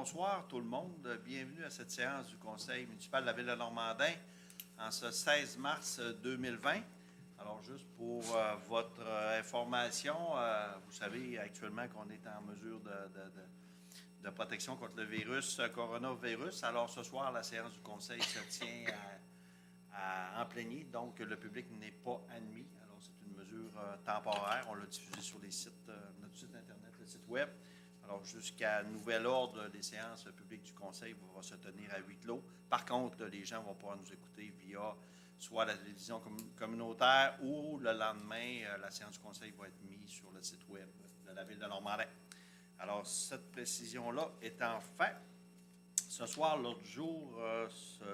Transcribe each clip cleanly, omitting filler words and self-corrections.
bonsoir tout le monde. Bienvenue à cette séance du Conseil municipal de la Ville de Normandin en ce 16 mars 2020. Alors, juste pour votre information, vous savez actuellement qu'on est en mesure de protection contre le virus coronavirus. Alors, ce soir, la séance du Conseil se tient en plénier, donc le public n'est pas admis. Alors, c'est une mesure temporaire. On l'a diffusé sur les sites, notre site Internet, le site Web. Alors, jusqu'à nouvel ordre, les séances publiques du Conseil vont se tenir à huis clos. Par contre, les gens vont pouvoir nous écouter via soit la télévision communautaire ou le lendemain, la séance du Conseil va être mise sur le site Web de la Ville de Normandin. Alors, cette précision-là étant faite, ce soir, l'ordre du jour se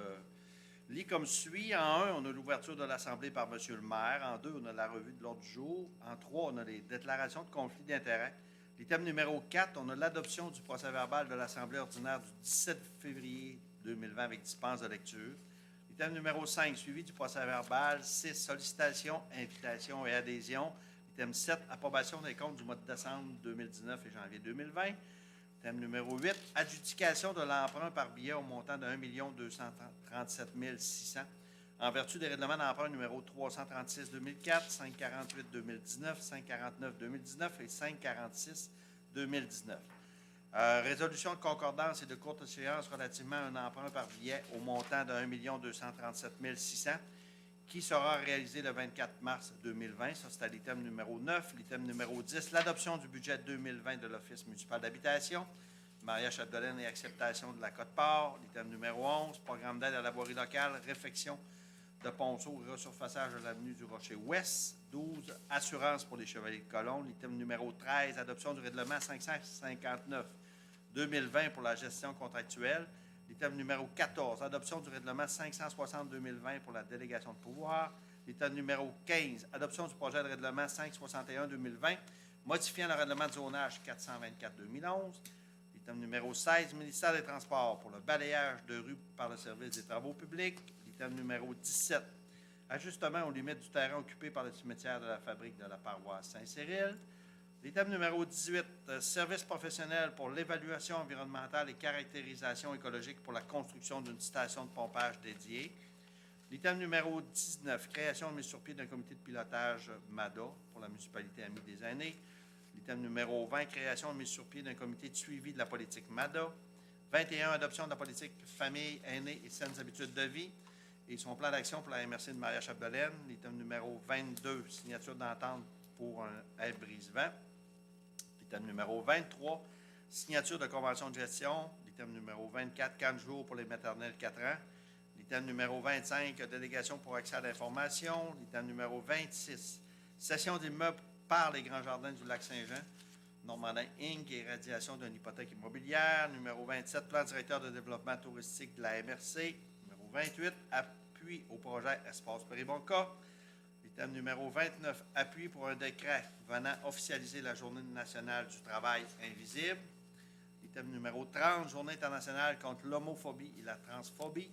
lit comme suit. En 1, on a l'ouverture de l'Assemblée par M. le maire. En 2, on a la revue de l'ordre du jour. En 3, on a les déclarations de conflit d'intérêts. L'item numéro 4, on a l'adoption du procès-verbal de l'Assemblée ordinaire du 17 février 2020 avec dispense de lecture. L'item numéro 5, suivi du procès-verbal. 6, sollicitation, invitation et adhésion. Item 7, approbation des comptes du mois de décembre 2019 et janvier 2020. Item numéro 8, adjudication de l'emprunt par billet au montant de 1 237 600 en vertu des règlements d'emprunt numéro 336-2004, 548-2019, 549-2019 et 546-2019. Résolution de concordance et de courte échéance relativement à un emprunt par billet au montant de 1 237 600 qui sera réalisé le 24 mars 2020. Ça, c'est à l'item numéro 9. L'item numéro 10, l'adoption du budget 2020 de l'Office municipal d'habitation. Maria-Chapdelaine et acceptation de la quote-part. L'item numéro 11, programme d'aide à la voirie locale, réfection de ponceau et resurfaçage de l'avenue du Rocher-Ouest. 12, assurance pour les Chevaliers de Colombe. L'item numéro 13, adoption du règlement 559-2020 pour la gestion contractuelle. L'item numéro 14, adoption du règlement 560-2020 pour la délégation de pouvoir. L'item numéro 15, adoption du projet de règlement 561-2020 modifiant le règlement de zonage 424-2011. L'item numéro 16, ministère des Transports pour le balayage de rue par le service des travaux publics. L'item numéro 17, ajustement aux limites du terrain occupé par le cimetière de la fabrique de la paroisse Saint-Cyril. L'item numéro 18, service professionnel pour l'évaluation environnementale et caractérisation écologique pour la construction d'une station de pompage dédiée. L'item numéro 19, création de mise sur pied d'un comité de pilotage MADA pour la municipalité amie des aînés. L'item numéro 20, création de mise sur pied d'un comité de suivi de la politique MADA. 21, adoption de la politique famille, aînés et saines habitudes de vie et son plan d'action pour la MRC de Maria-Chapdelaine. L'item numéro 22, signature d'entente pour un brise-vent. L'item numéro 23, signature de convention de gestion. L'item numéro 24, 4 jours pour les maternelles 4 ans. L'item numéro 25, délégation pour accès à l'information. L'item numéro 26, cession d'immeubles par les Grands Jardins du Lac-Saint-Jean. Normandin Inc. et radiation d'une hypothèque immobilière. Numéro 27, plan directeur de développement touristique de la MRC. Numéro 28, appui au projet Espace Péribonka. Item numéro 29, appui pour un décret venant officialiser la Journée nationale du travail invisible. Item numéro 30, Journée internationale contre l'homophobie et la transphobie.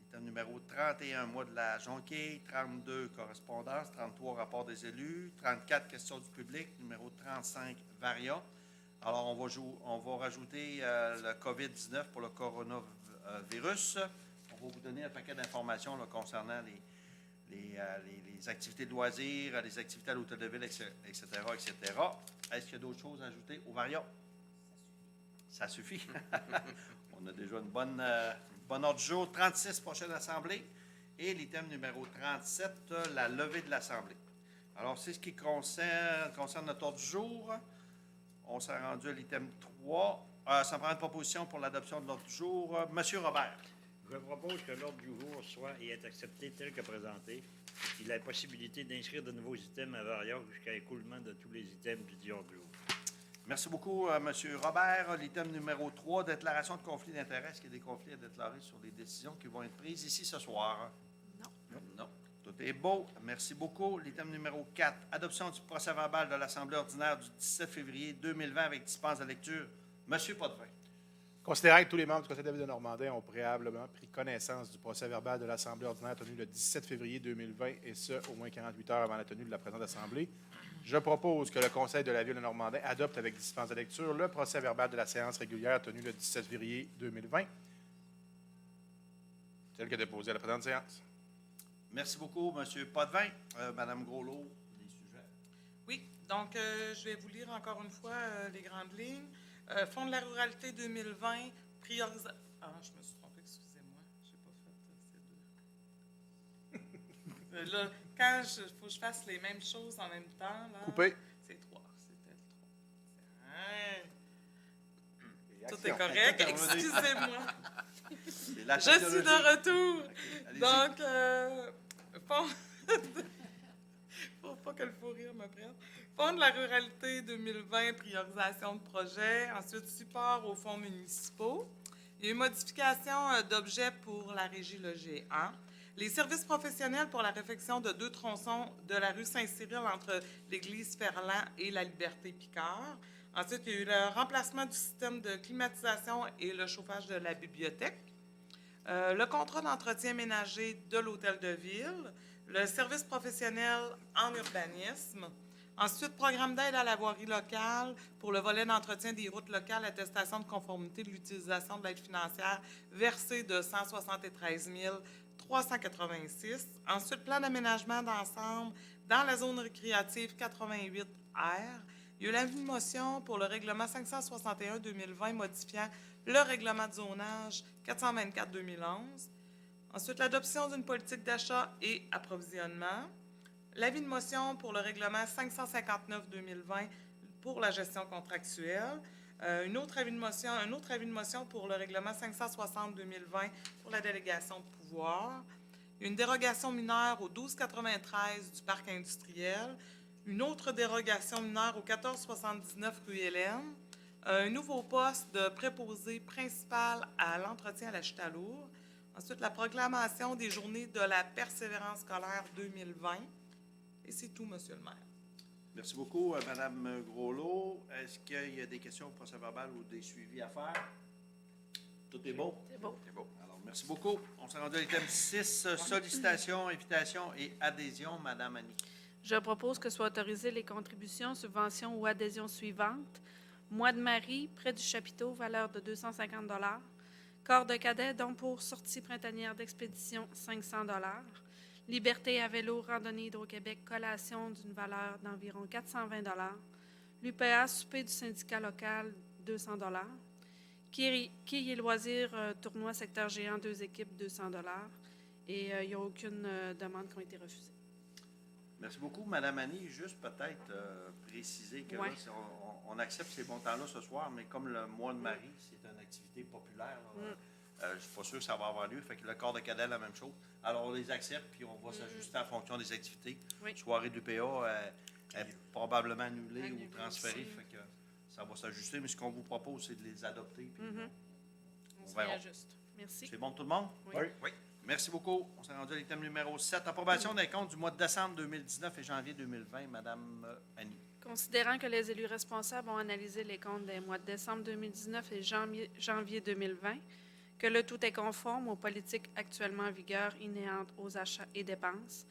Item numéro 31, mois de la Jonquille. 32, correspondance. 33, rapport des élus. 34, questions du public. Numéro 35, varia. Alors, on va rajouter le COVID-19 pour le coronavirus. On va vous donner un paquet d'informations là, concernant les activités de loisirs, les activités à l'hôtel de ville, etc., etc. Est-ce qu'il y a d'autres choses à ajouter au varia? Ça suffit. On a déjà une bonne ordre du jour. 36, prochaine assemblée. Et l'item numéro 37, la levée de l'assemblée. Alors, c'est ce qui concerne notre ordre du jour. On s'est rendu à l'item 3. Ça prend une proposition pour l'adoption de l'ordre du jour. Monsieur Robert. Je propose que l'ordre du jour soit et est accepté tel que présenté. Il a la possibilité d'inscrire de nouveaux items à varia jusqu'à l'écoulement de tous les items du ordre du jour. Merci beaucoup, M. Robert. L'item numéro 3, déclaration de conflit d'intérêts. Est-ce qu'il y a des conflits à déclarer sur les décisions qui vont être prises ici ce soir? Non. Tout est beau. Merci beaucoup. L'item numéro 4, adoption du procès-verbal de l'Assemblée ordinaire du 17 février 2020 avec dispense de lecture. M. Potvin. Considérant que tous les membres du Conseil de la Ville de Normandin ont préalablement pris connaissance du procès-verbal de l'Assemblée ordinaire tenue le 17 février 2020, et ce, au moins 48 heures avant la tenue de la présente Assemblée, je propose que le Conseil de la Ville de Normandin adopte avec dispense de lecture le procès-verbal de la séance régulière tenue le 17 février 2020, tel que déposé à la présente séance. Merci beaucoup, M. Potvin. Mme Groslot, les sujets. Oui, donc je vais vous lire encore une fois les grandes lignes. Fonds de la ruralité 2020, priorisation. Ah, je me suis trompée, excusez-moi. Je n'ai pas fait c'est deux. Là, quand il faut que je fasse les mêmes choses en même temps, là, Coupé. c'est trois. C'était le trois. Et Tout action. est correct, Tout est revenu. excusez-moi. C'est la Je suis technologie. de retour. Allez-y. Donc, fonds... Pour pas que le fou rire me prenne. Fonds de la ruralité 2020, priorisation de projet. Ensuite, support aux fonds municipaux. Il y a eu modification d'objets pour la régie Logé 1. Les services professionnels pour la réfection de 2 tronçons de la rue Saint-Cyril entre l'église Ferland et la Liberté-Picard. Ensuite, il y a eu le remplacement du système de climatisation et le chauffage de la bibliothèque. Le contrat d'entretien ménager de l'hôtel de ville, le service professionnel en urbanisme. Ensuite, programme d'aide à la voirie locale pour le volet d'entretien des routes locales, attestation de conformité de l'utilisation de l'aide financière versée de 173 386. Ensuite, plan d'aménagement d'ensemble dans la zone récréative 88R. Il y a eu l'avis de motion pour le règlement 561-2020 modifiant le règlement de zonage 424-2011. Ensuite, l'adoption d'une politique d'achat et approvisionnement. L'avis de motion pour le règlement 559-2020 pour la gestion contractuelle. Un autre avis de motion pour le règlement 560-2020 pour la délégation de pouvoir. Une dérogation mineure au 1293 du parc industriel. Une autre dérogation mineure au 1479 rue Hélène. Un nouveau poste de préposé principal à l'entretien à la chute à lourd. Ensuite, la proclamation des journées de la persévérance scolaire 2020. Et c'est tout, Monsieur le maire. Merci beaucoup, Mme Groslot. Est-ce qu'il y a des questions au procès-verbal ou des suivis à faire? Tout est beau? C'est beau. C'est beau. Alors, merci beaucoup. On s'est rendu à l'item 6, sollicitations, invitations et adhésions. Mme Annie. Je propose que soient autorisées les contributions, subventions ou adhésions suivantes. Mois de Marie, près du chapiteau, valeur de 250 $. Corps de cadet, don pour sortie printanière d'expédition, 500 $. Liberté à vélo, randonnée Hydro-Québec, collation d'une valeur d'environ 420 $. L'UPA, souper du syndicat local, 200 $. Quilles et loisirs, tournoi secteur géant, 2 équipes, 200 $. Et il n'y a aucune demande qui a été refusée. Merci beaucoup, Mme Annie. Juste peut-être préciser que Ouais. là, on accepte ces montants-là ce soir, mais comme le mois de Marie, c'est une activité populaire, là, je ne suis pas sûr que ça va avoir lieu. Fait que le corps de cadet, la même chose. Alors, on les accepte, puis on va s'ajuster en fonction des activités. Oui. Soirée d'UPA est probablement annulée Annulée ou transférée. aussi. Fait que ça va s'ajuster, mais ce qu'on vous propose, c'est de les adopter. Puis On se verra. réajuste. Merci. C'est bon tout le monde? Oui. Oui. Merci beaucoup. On s'est rendu à l'item numéro 7. Approbation des comptes du mois de décembre 2019 et janvier 2020. Mme Annie. Considérant que les élus responsables ont analysé les comptes des mois de décembre 2019 et janvier 2020, que le tout est conforme aux politiques actuellement en vigueur inhérentes aux achats et dépenses,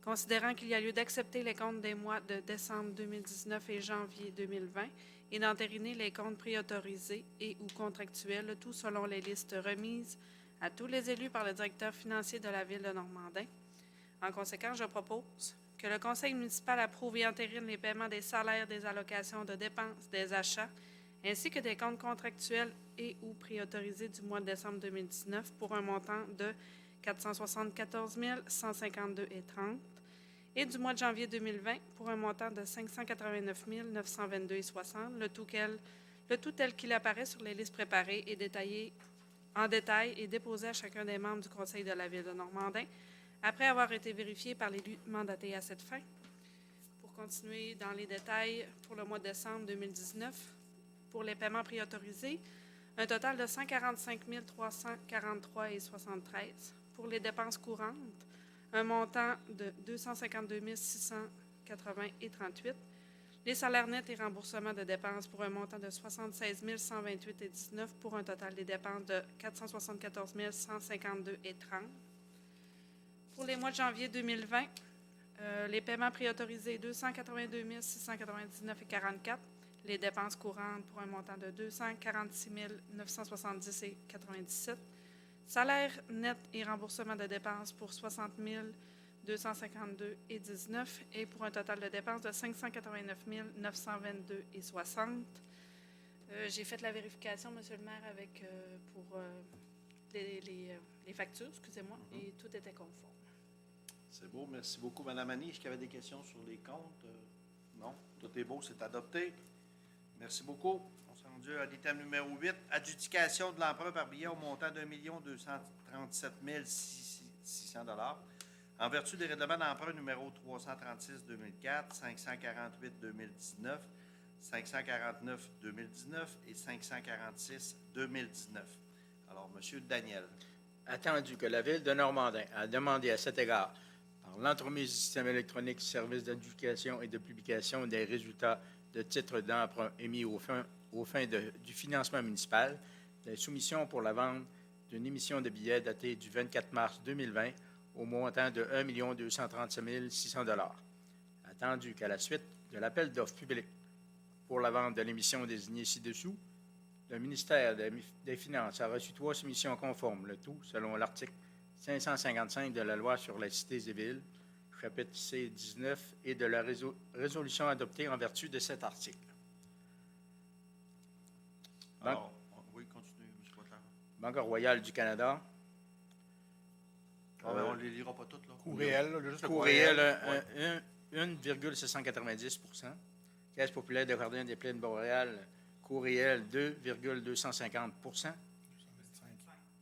considérant qu'il y a lieu d'accepter les comptes des mois de décembre 2019 et janvier 2020 et d'entériner les comptes préautorisés et ou contractuels, le tout selon les listes remises à tous les élus par le directeur financier de la Ville de Normandin. En conséquence, je propose que le Conseil municipal approuve et entérine les paiements des salaires, des allocations de dépenses, des achats, ainsi que des comptes contractuels et ou préautorisés du mois de décembre 2019 pour un montant de 474 152,30 et du mois de janvier 2020 pour un montant de 589 922,60, le tout tel qu'il apparaît sur les listes préparées et détaillées en détail et déposé à chacun des membres du Conseil de la Ville de Normandin, après avoir été vérifié par l'élu mandaté à cette fin. Pour continuer dans les détails, pour le mois de décembre 2019, pour les paiements préautorisés, un total de 145 343,73. Pour les dépenses courantes, un montant de 252 680,38. Les salaires nets et remboursements de dépenses pour un montant de 76 128,19 pour un total des dépenses de 474 152,30. Pour les mois de janvier 2020, les paiements préautorisés 282 699,44. Les dépenses courantes pour un montant de 246 970,97. Salaires nets et remboursements de dépenses pour 60 252,19 et pour un total de dépenses de 589 922,60. J'ai fait la vérification, Monsieur le maire, pour les factures, excusez-moi, et tout était conforme. C'est beau. Merci beaucoup, Mme Annie. Est-ce qu'il y avait des questions sur les comptes? Non? Tout est beau. C'est adopté. Merci beaucoup. On s'est rendu à l'item numéro 8. Adjudication de l'emprunt par billet au montant de 1 237 600 $. En vertu des règlements d'emprunt numéro 336-2004, 548-2019, 549-2019 et 546-2019. Alors, M. Daniel. Attendu que la Ville de Normandin a demandé à cet égard, par l'entremise du système électronique service d'adjudication et de publication des résultats de titres d'emprunt émis aux fins du financement municipal, la soumission pour la vente d'une émission de billets datée du 24 mars 2020 au montant de 1 237 600 $. Attendu qu'à la suite de l'appel d'offres public pour la vente de l'émission désignée ci-dessous, le ministère des Finances a reçu 3 soumissions conformes, le tout selon l'article 555 de la Loi sur les cités et villes, chapitre C-19, et de la résolution adoptée en vertu de cet article. Alors, oui, continuez, M. Butler. Banque royale du Canada. On ne les lira pas toutes, là. Coût réel, là, juste le Coût réel, 1,690 %. Caisse populaire de Jardin des Plaines boréales, coût réel 2,250 %.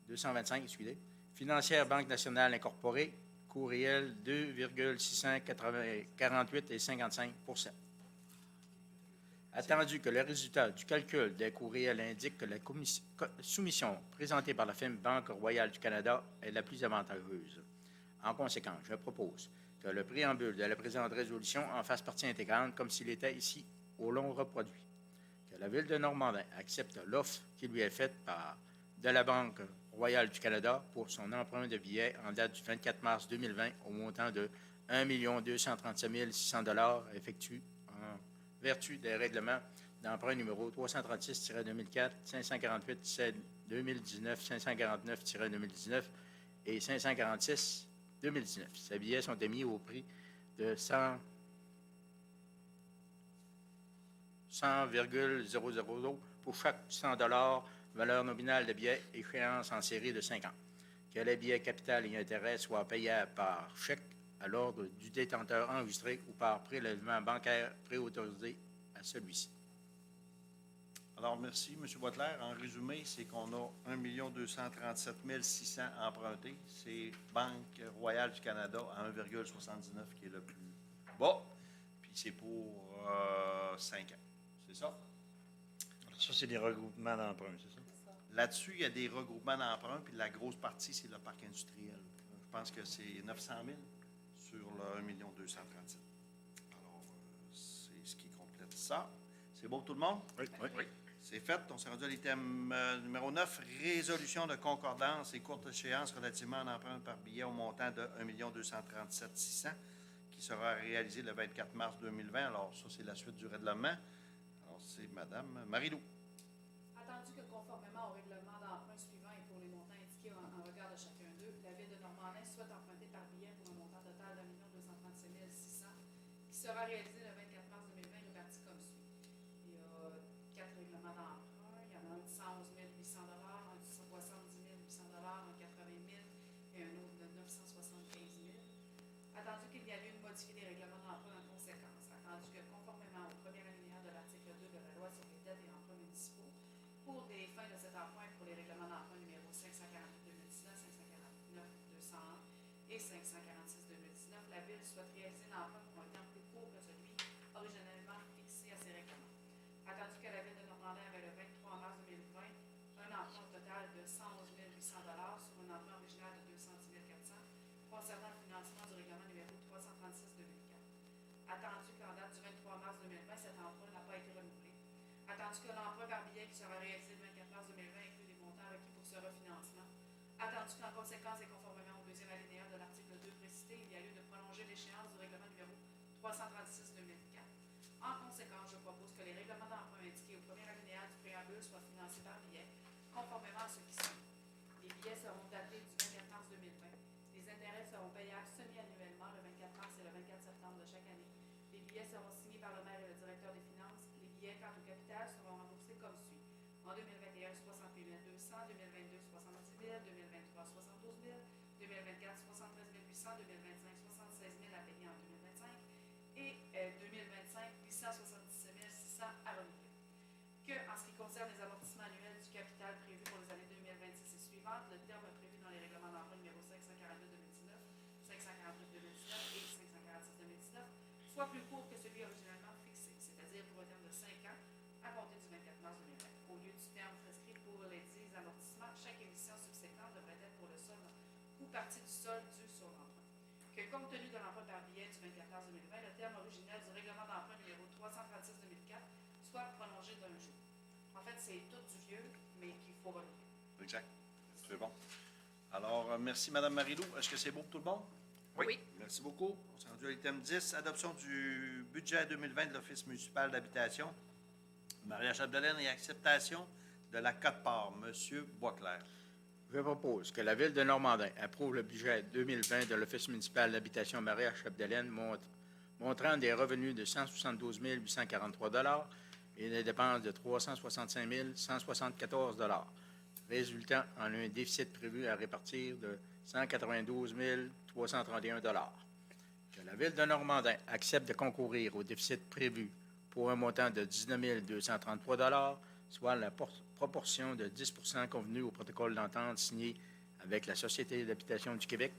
225, excusez. Financière Banque nationale incorporée, coût réel 2,648,55 %. Attendu que le résultat du calcul des coûts réels indique que la soumission présentée par la firme Banque royale du Canada est la plus avantageuse. En conséquence, je propose que le préambule de la présente résolution en fasse partie intégrante comme s'il était ici au long reproduit. Que la Ville de Normandin accepte l'offre qui lui est faite de la Banque royale du Canada pour son emprunt de billets en date du 24 mars 2020 au montant de 1 237 600 $ effectué en vertu des règlements d'emprunt numéro 336-2004, 548-2019, 549-2019 et 546-2019. Ces billets sont émis au prix de 100,000 pour chaque 100 $ valeur nominale de billets, échéance en série de 5 ans. Que les billets capital et intérêts soient payés par chèque à l'ordre du détenteur enregistré ou par prélèvement bancaire préautorisé à celui-ci. Alors, merci, M. Butler. En résumé, c'est qu'on a 1 237 600 empruntés. C'est Banque royale du Canada à 1,79 qui est le plus bas. Puis c'est pour 5 ans. C'est ça? Ça, c'est des regroupements d'emprunts, c'est ça? Là-dessus, il y a des regroupements d'emprunts, puis la grosse partie, c'est le parc industriel. Je pense que c'est 900 000 sur le 1 237 000. Alors, c'est ce qui complète ça. C'est beau, tout le monde? Oui. C'est fait. On s'est rendu à l'item numéro 9, résolution de concordance et courte échéance relativement à l'emprunt par billet au montant de 1 237 600 qui sera réalisé le 24 mars 2020. Alors, ça, c'est la suite du règlement. Alors, c'est Mme Marie-Lou. Attendu que conformément au règlement d'emprunt suivant et pour les montants indiqués en regard de chacun d'eux, la Ville de Normandin souhaite emprunter par billet pour un montant total de 1 237 600 qui sera réalisé le 24 mars 2020 réparti comme suit. Il y a 4 règlements d'emprunt. Il y en a un de 111 800 $, un de 70 800 $, un de 80 000 et un autre de 975 000. Attendu qu'il y a lieu de modifier les règlements d'emprunt en conséquence. Attendu que conformément au premier alinéa de l'article 2 de la Loi sur les dettes et emprunts municipaux, pour des fins de cet emprunt pour les règlements d'emprunt numéro 548-2019, 549-201 et 546-2019, la Ville souhaite réaliser l'emprunt pour un temps plus court que celui originellement fixé à ces règlements. Attendu que la Ville de Normandin avait le 23 mars 2020 un emprunt total de 111 800 $ sur un emprunt original de 210 400 concernant le financement du règlement numéro 336-2004. Attendu qu'en date du 23 mars 2020, cet Attendu que l'emprunt par billet qui sera réalisé le 24 mars 2020 inclut les montants requis pour ce refinancement. Attendu qu'en conséquence et conformément au deuxième alinéa de l'article 2 précité, il y a lieu de prolonger l'échéance du règlement numéro 336-2004. En conséquence, je propose que les règlements d'emprunt indiqués au premier alinéa du préambule soient financés par billet, conformément à ce qui suit. Les billets seront datés du 24 mars 2020. Les intérêts seront payables semi-annuellement le 24 mars et le 24 septembre de chaque année. Les billets seront signés par le maire et le directeur des finances. Les billets, quant au capital, seront remboursés comme suit. En 2021, 68 200, 2022, 70 000, 2023, 72 000, 2024, 73 800, 2025, 76 000 à payer en 2025 et 2025, 877 600 à renouveler. Que, en ce qui concerne les amortissements annuels du capital prévus pour les années 2026 et suivantes, le terme prévu dans les règlements d'emprunt numéro 542-2019, 549-2019 et 546-2019 soit plus court que celui originalement fixé, c'est-à-dire pour un terme de 5 ans à compter du 24 mars 2020. Au lieu du terme prescrit pour les 10 amortissements, chaque émission subséquente devrait être pour le solde ou partie du solde dû sur l'emprunt. Que compte tenu de l'emprunt par billet du 24 mars 2020, le terme original du règlement d'emprunt numéro 336-2004 soit prolongé d'un jour. En fait, c'est tout du vieux, mais qu'il faut renouveler. Exact. C'est bon. Alors, merci, Mme Marilou. Est-ce que c'est bon pour tout le monde? Oui. Merci beaucoup. On s'est rendu à l'item 10, adoption du budget 2020 de l'Office municipal d'habitation. Maria Chapdelaine et acceptation de la quote-part. Monsieur Boisclair. Je propose que la Ville de Normandin approuve le budget 2020 de l'Office municipal d'habitation Maria-Chapdelaine montrant des revenus de 172 843 $ et des dépenses de 365 174 $ résultant en un déficit prévu à répartir de 192 331 $. Que la Ville de Normandin accepte de concourir au déficit prévu pour un montant de 19 233 $, soit la proportion de 10 % convenue au protocole d'entente signé avec la Société d'habitation du Québec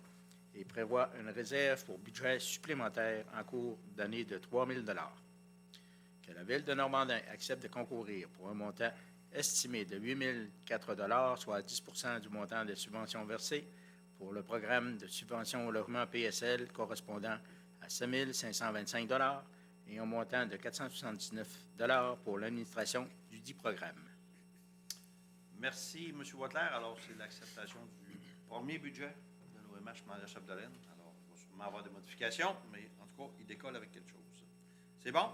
et prévoit une réserve pour budget supplémentaire en cours d'année de 3 000 $. Que la Ville de Normandin accepte de concourir pour un montant estimé de 8 004 $, soit 10 % du montant des subventions versées pour le programme de subvention au logement PSL correspondant à 7 525 $ et un montant de 479 $ pour l'administration du dit programme. Merci, M. Boisclair. Alors, c'est l'acceptation du premier budget de l'OMH Maria Chapdelaine. Alors, il va sûrement avoir des modifications, mais en tout cas, il décolle avec quelque chose. C'est bon?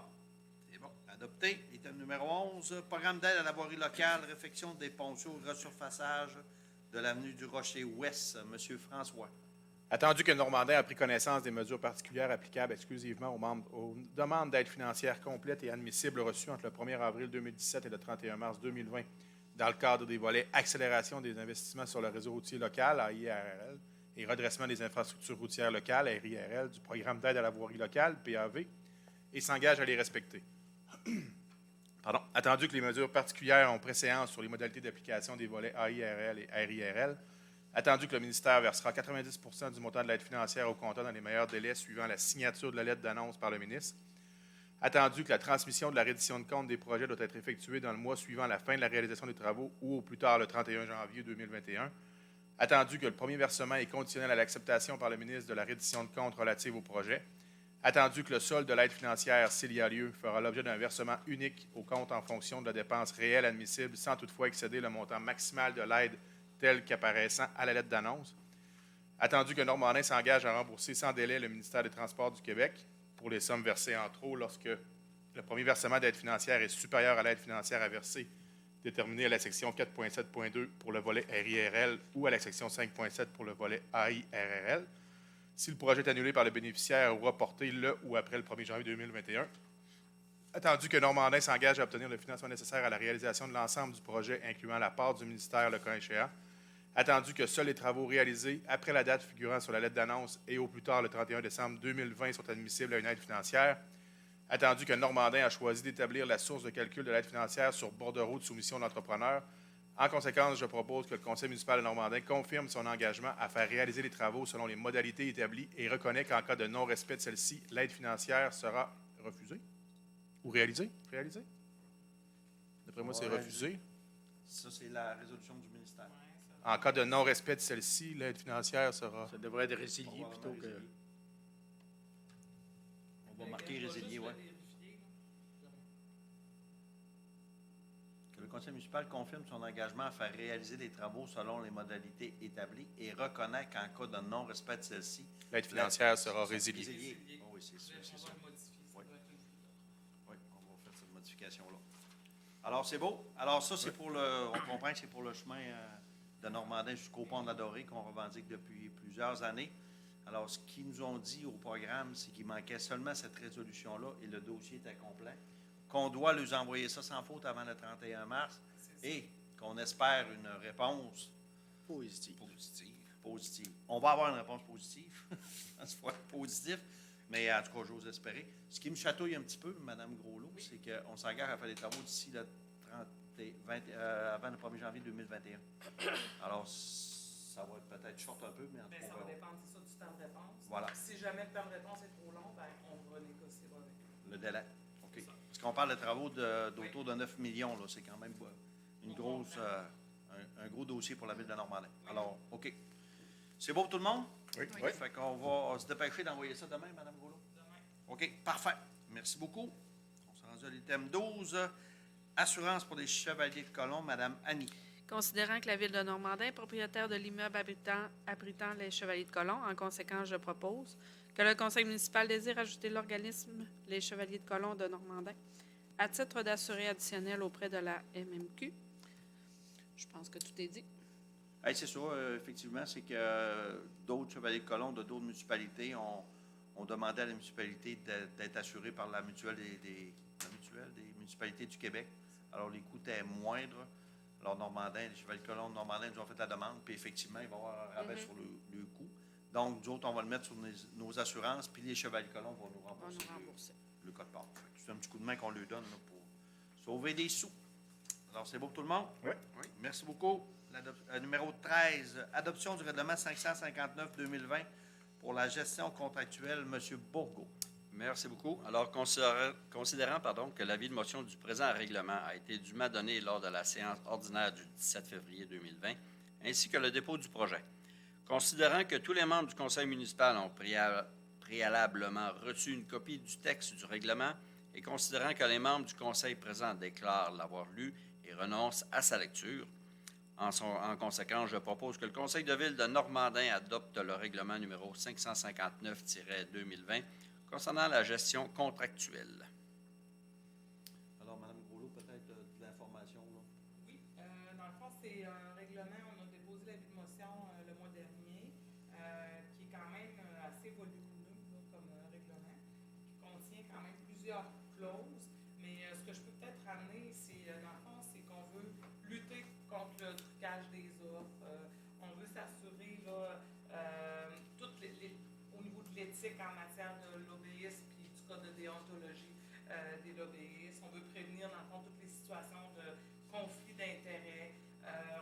C'est bon. Adopté. Item numéro 11, programme d'aide à la voirie locale, réfection des ponceaux, resurfaçage de l'avenue du Rocher-Ouest. M. François. Attendu que Normandin a pris connaissance des mesures particulières applicables exclusivement aux demandes d'aide financière complètes et admissibles reçues entre le 1er avril 2017 et le 31 mars 2020 dans le cadre des volets accélération des investissements sur le réseau routier local, AIRL, et redressement des infrastructures routières locales, RIRL, du programme d'aide à la voirie locale, PAV, et s'engage à les respecter. Attendu que les mesures particulières ont préséance sur les modalités d'application des volets AIRL et RIRL, attendu que le ministère versera 90 % du montant de l'aide financière au comptant dans les meilleurs délais suivant la signature de la lettre d'annonce par le ministre, attendu que la transmission de la reddition de compte des projets doit être effectuée dans le mois suivant la fin de la réalisation des travaux ou au plus tard le 31 janvier 2021, attendu que le premier versement est conditionnel à l'acceptation par le ministre de la reddition de compte relative au projet, attendu que le solde de l'aide financière, s'il y a lieu, fera l'objet d'un versement unique au compte en fonction de la dépense réelle admissible sans toutefois excéder le montant maximal de l'aide tel qu'apparaissant à la lettre d'annonce, attendu que Normandin s'engage à rembourser sans délai le ministère des Transports du Québec pour les sommes versées en trop lorsque le premier versement d'aide financière est supérieur à l'aide financière à verser, déterminée à la section 4.7.2 pour le volet RIRL ou à la section 5.7 pour le volet AIRRL, si le projet est annulé par le bénéficiaire ou reporté le ou après le 1er janvier 2021, attendu que Normandin s'engage à obtenir le financement nécessaire à la réalisation de l'ensemble du projet, incluant la part du ministère le cas échéant, attendu que seuls les travaux réalisés après la date figurant sur la lettre d'annonce et au plus tard le 31 décembre 2020 sont admissibles à une aide financière, attendu que Normandin a choisi d'établir la source de calcul de l'aide financière sur bordereau de soumission d'entrepreneur. En conséquence, je propose que le Conseil municipal de Normandin confirme son engagement à faire réaliser les travaux selon les modalités établies et reconnaît qu'en cas de non-respect de celle-ci, l'aide financière sera refusée ou réalisée. Réalisée? D'après moi, c'est refusé. Ça, c'est la résolution du ministère. En cas de non-respect de celle-ci, l'aide financière sera... Ça devrait être résilié plutôt que... On va marquer résilié, oui. conseil municipal confirme son engagement à faire réaliser les travaux selon les modalités établies et reconnaît qu'en cas de non-respect de celle-ci, L'aide financière sera résiliée. Oh oui, c'est sûr, c'est On ça. va le modifier, ça Oui. doit être une foudre. Oui, on va faire cette modification-là. Alors, c'est beau. Alors, ça, c'est pour on comprend que c'est pour le chemin de Normandin jusqu'au pont de la Dorée qu'on revendique depuis plusieurs années. Alors, ce qu'ils nous ont dit au programme, c'est qu'il manquait seulement cette résolution-là et le dossier était complet, qu'on doit leur envoyer ça sans faute avant le 31 mars et qu'on espère une réponse Positif. positive. On va avoir une réponse positive, ça soit positif, mais en tout cas, j'ose espérer. Ce qui me chatouille un petit peu, Mme Groslot, c'est qu'on s'engage à faire des travaux d'ici le 30 avant le 1er janvier 2021. Alors, ça va être peut-être short un peu, mais en tout Ben, cas, ça on va va dépendre, c'est ça, du temps de réponse. Voilà. Si jamais le temps de réponse est trop long, ben, on va négocier avec eux. le délai. OK. Parce qu'on parle de travaux d'autour de 9 millions, là. C'est quand même une grosse, un gros dossier pour la ville de Normandin. Alors, OK. C'est beau pour tout le monde? Oui. OK. Fait qu'on va se dépêcher d'envoyer ça demain, Mme Groslot. Demain. OK, parfait. Merci beaucoup. On s'est rendu à l'item 12. Assurance pour les chevaliers de colon, Mme Annie. Considérant que la Ville de Normandin est propriétaire de l'immeuble abritant les Chevaliers de Colomb, en conséquence, je propose que le conseil municipal désire ajouter l'organisme Les Chevaliers de Colomb de Normandin à titre d'assuré additionnel auprès de la MMQ. Je pense que tout est dit. Hey, c'est ça, effectivement, c'est que d'autres chevaliers de colon de d'autres municipalités ont demandé à la municipalité d'être assurés par la mutuelle des municipalités du Québec. Alors, les coûts étaient moindres. Alors, Normandin, les chevaliers de colon de Normandin nous ont fait la demande, puis effectivement, il va y avoir un rabais sur le coût. Donc, nous autres, on va le mettre sur nos assurances, puis les chevaliers de colon vont nous On va rembourser nous rembourser. le code part. C'est un petit coup de main qu'on lui donne là, pour sauver des sous. Alors, c'est beau pour tout le monde? Oui. Merci beaucoup. Numéro 13, adoption du règlement 559-2020 pour la gestion contractuelle. M. Bourgault. Merci beaucoup. Alors, considérant que l'avis de motion du présent règlement a été dûment donné lors de la séance ordinaire du 17 février 2020, ainsi que le dépôt du projet, considérant que tous les membres du conseil municipal ont préalablement reçu une copie du texte du règlement et considérant que les membres du conseil présent déclarent l'avoir lu et renoncent à sa lecture, en conséquence, je propose que le conseil de ville de Normandin adopte le règlement numéro 559-2020 concernant la gestion contractuelle. Alors, Mme Groslot, peut-être de l'information. Là. Oui, dans le fond, c'est un règlement, on a déposé l'avis de motion le mois dernier, qui est quand même assez volumineux là, comme règlement, qui contient quand même plusieurs clauses, mais ce que je peux peut-être ramener, c'est, dans le fond, c'est qu'on veut lutter contre le trucage des offres, on veut s'assurer, là, au niveau de l'éthique en matière de lobbyisme puis du code de déontologie des lobbyistes. On veut prévenir, dans le fond, toutes les situations de conflit d'intérêts.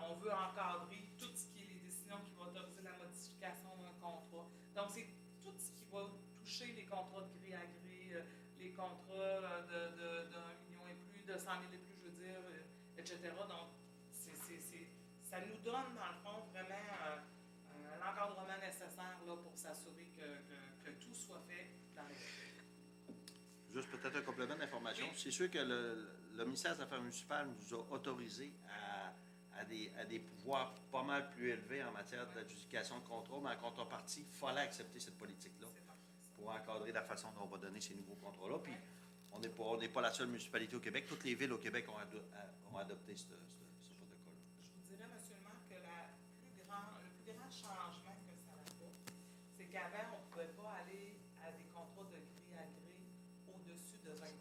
On veut encadrer tout ce qui est les décisions qui vont autoriser la modification d'un contrat. Donc, c'est tout ce qui va toucher les contrats de gré à gré, les contrats de 1 million et plus, de 100 000 et plus, je veux dire, etc. Donc, ça nous donne, dans le fond, vraiment l'encadrement nécessaire là, pour s'assurer que tout soit fait dans les règles. Juste peut-être un complément d'information. Oui. C'est sûr que le ministère des Affaires municipales nous a autorisés à des pouvoirs pas mal plus élevés en matière d'adjudication de contrats, mais en contrepartie, il fallait accepter cette politique-là C'est parfait, ça. pour encadrer la façon dont on va donner ces nouveaux contrats-là. Puis, on n'est pas la seule municipalité au Québec. Toutes les villes au Québec ont adopté ce protocole-là. Je vous dirais, M. le maire, que le plus grand changement que ça apporte, c'est qu'avant, on ne pouvait pas aller à des contrats de gré à gré au-dessus de 25 000.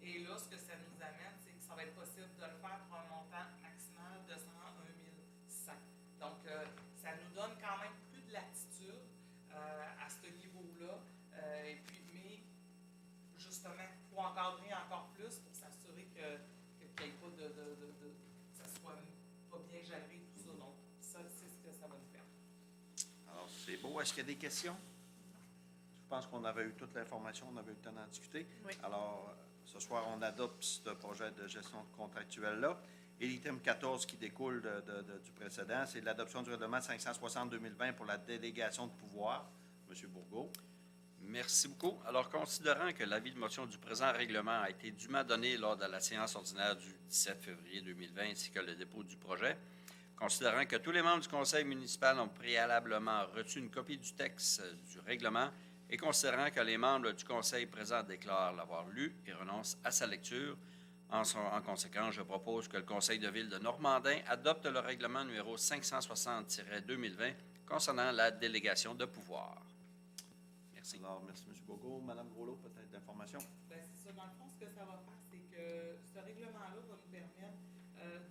Et là, ce que ça nous amène, c'est que ça va être possible de le faire pour un montant maximal de 101 100. Donc, ça nous donne quand même plus de latitude à ce niveau-là. Et puis, mais justement, pour encadrer encore plus, pour s'assurer qu'il n'y ait pas que ça soit pas bien géré, tout ça. Donc, ça, c'est ce que ça va nous faire. Alors, c'est beau. Est-ce qu'il y a des questions? Je pense qu'on avait eu toute l'information, on avait eu le temps d'en discuter. Oui. Alors, ce soir, on adopte ce projet de gestion contractuelle-là. Et l'item 14 qui découle du précédent, c'est l'adoption du règlement 560-2020 pour la délégation de pouvoir. M. Bourgault. Merci beaucoup. Alors, considérant que l'avis de motion du présent règlement a été dûment donné lors de la séance ordinaire du 17 février 2020 ainsi que le dépôt du projet, considérant que tous les membres du conseil municipal ont préalablement reçu une copie du texte du règlement et considérant que les membres du conseil présent déclarent l'avoir lu et renoncent à sa lecture, en conséquence, je propose que le conseil de ville de Normandin adopte le règlement numéro 560-2020 concernant la délégation de pouvoir. Merci. Alors, merci, M. Bourgault. Mme Groslot, peut-être d'informations? Ben, c'est ça. Dans le fond, ce que ça va faire, c'est que ce règlement-là va nous permettre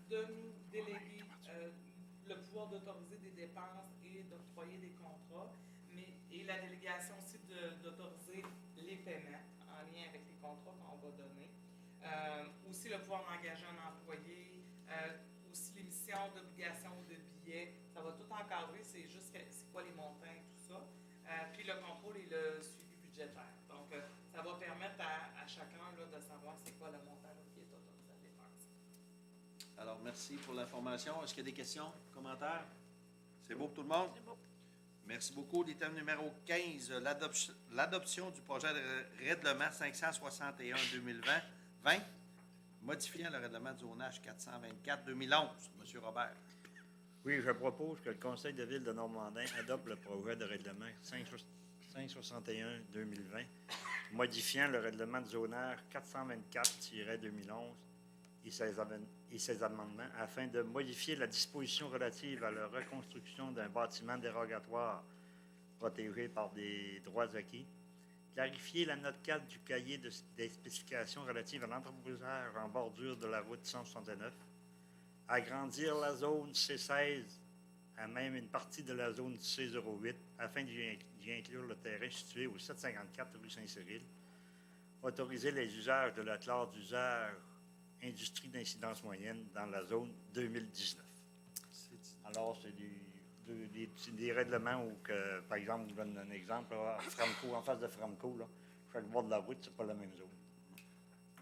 de nous déléguer le pouvoir d'autoriser des dépenses et d'octroyer des contrats, et la délégation aussi d'autoriser les paiements en lien avec les contrats qu'on va donner. Aussi le pouvoir d'engager un employé, aussi l'émission d'obligations ou de billets. Ça va tout encadrer, c'est juste c'est quoi les montants et tout ça. Puis le contrôle et le suivi budgétaire. Donc, ça va permettre à chacun là, de savoir c'est quoi le montant là, qui est autorisé à dépenser. Alors, merci pour l'information. Est-ce qu'il y a des questions, commentaires? C'est beau pour tout le monde? C'est beau. Merci beaucoup. L'item numéro 15, l'adoption du projet de règlement 561-2020, modifiant le règlement de zonage 424-2011. Monsieur Robert. Oui, je propose que le conseil de ville de Normandin adopte le projet de règlement 561-2020, modifiant le règlement de zonage 424-2011 et ses amendements afin de modifier la disposition relative à la reconstruction d'un bâtiment dérogatoire protégé par des droits acquis, clarifier la note 4 du cahier des spécifications relatives à l'entreposage en bordure de la route 169, agrandir la zone C16 à même une partie de la zone C08 afin d'y inclure le terrain situé au 754 rue Saint-Cyril, autoriser les usages de la classe d'usage industrie d'incidence moyenne dans la zone 2019. Alors, c'est des règlements où, par exemple, je donne un exemple, là, à Framco, en face de Framco, là, chaque bord de la route, c'est pas la même zone.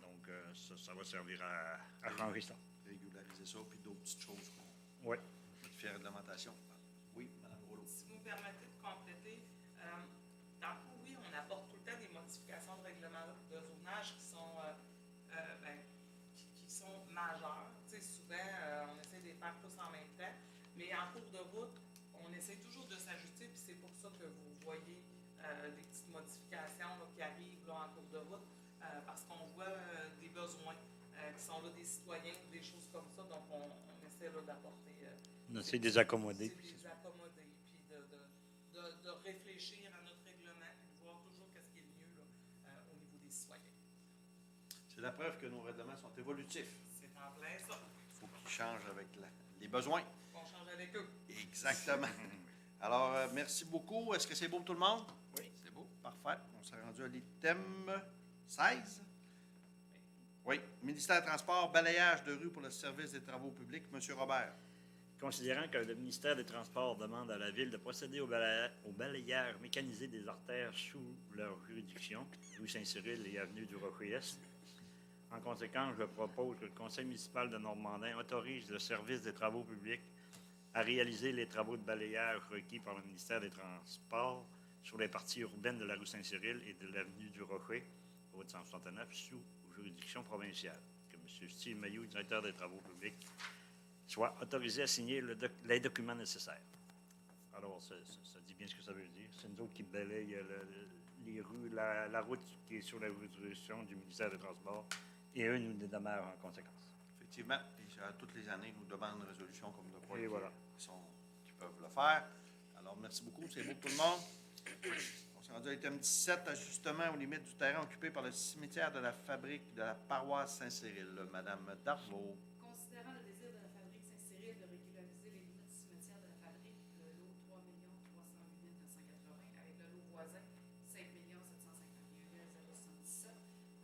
Donc, ça va servir à changer ça. Régulariser ça, puis d'autres petites choses. Oui. Modifier la réglementation. Oui, Mme Groslot. Si vous me permettez de compléter, dans le coup, oui, on apporte tout le temps des modifications de règlement de zonage qui sont, qui sont majeures. Tu sais, souvent, on essaie de les faire tous en même temps, mais en cours de route, on essaie toujours de s'ajuster, puis c'est pour ça que vous voyez des petites modifications là, qui arrivent là, en cours de route, parce qu'on voit des besoins qui sont là des citoyens ou des choses comme ça, donc on essaie là, d'apporter. On essaie de les accommoder. C'est de les accommoder, puis de réfléchir à notre règlement, puis de voir toujours qu'est-ce qui est le mieux là, au niveau des citoyens. C'est la preuve que nos règlements sont évolutifs. C'est en plein ça. Il faut qu'ils changent avec les besoins. On change avec eux. Exactement. Alors, merci beaucoup. Est-ce que c'est beau pour tout le monde? Oui, c'est beau. Parfait. On s'est rendu à l'item 16. Oui. Ministère des Transports, balayage de rue pour le service des travaux publics. Monsieur Robert. Considérant que le ministère des Transports demande à la Ville de procéder au balayage mécanisé des artères sous leur juridiction, rue Saint-Cyril et avenue du Rocher-Est, en conséquence, je propose que le Conseil municipal de Normandin autorise le service des travaux publics à réaliser les travaux de balayage requis par le ministère des Transports sur les parties urbaines de la rue Saint-Cyril et de l'avenue du Rocher, route 169, sous juridiction provinciale. Que M. Steve Mailloux, directeur des travaux publics, soit autorisé à signer les documents nécessaires. Alors, ça dit bien ce que ça veut dire. C'est nous autres qui balayons les rues, la route qui est sur la juridiction du ministère des Transports, et eux nous dédommagent en conséquence. Effectivement. Et toutes les années, ils nous demandent une résolution comme de quoi Et voilà. qui peuvent le faire. Alors, merci beaucoup. C'est beau pour tout le monde. On s'est rendu à l'item 17, ajustement aux limites du terrain occupé par le cimetière de la fabrique de la paroisse Saint-Cyril. Madame Darvaux. Considérant le désir de la fabrique Saint-Cyril de régulariser les limites du cimetière de la fabrique, le lot 3 308 980 avec le lot voisin 5 751 077,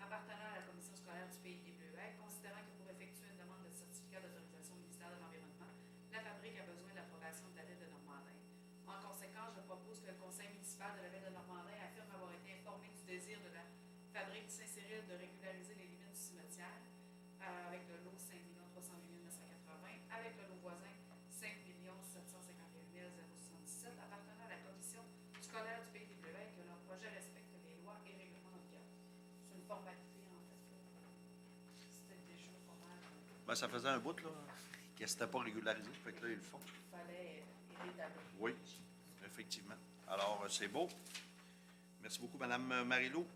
appartenant à la commission scolaire du Pays des Bleuets, considérant que pour effectuer une demande de certificat d'autorisation au ministère de l'Environnement, la fabrique a besoin de l'approbation de la Ville de Normandin. En conséquence, je propose que le conseil municipal de la Ville de Normandin affirme avoir été informé du désir de la fabrique Saint-Cyril de régulariser les limites du cimetière avec le lot 5 308 980, avec le lot voisin 5 751 077, appartenant à la commission scolaire du Pays des Bleuets, que leur projet respecte formalité, en fait. C'était déjà pas mal. Ben, ça faisait un bout, là, que c'était pas régularisé. Fait que là, ils le font. Il fallait rétablir. Oui, effectivement. Alors, c'est beau. Merci beaucoup, Mme Marilou.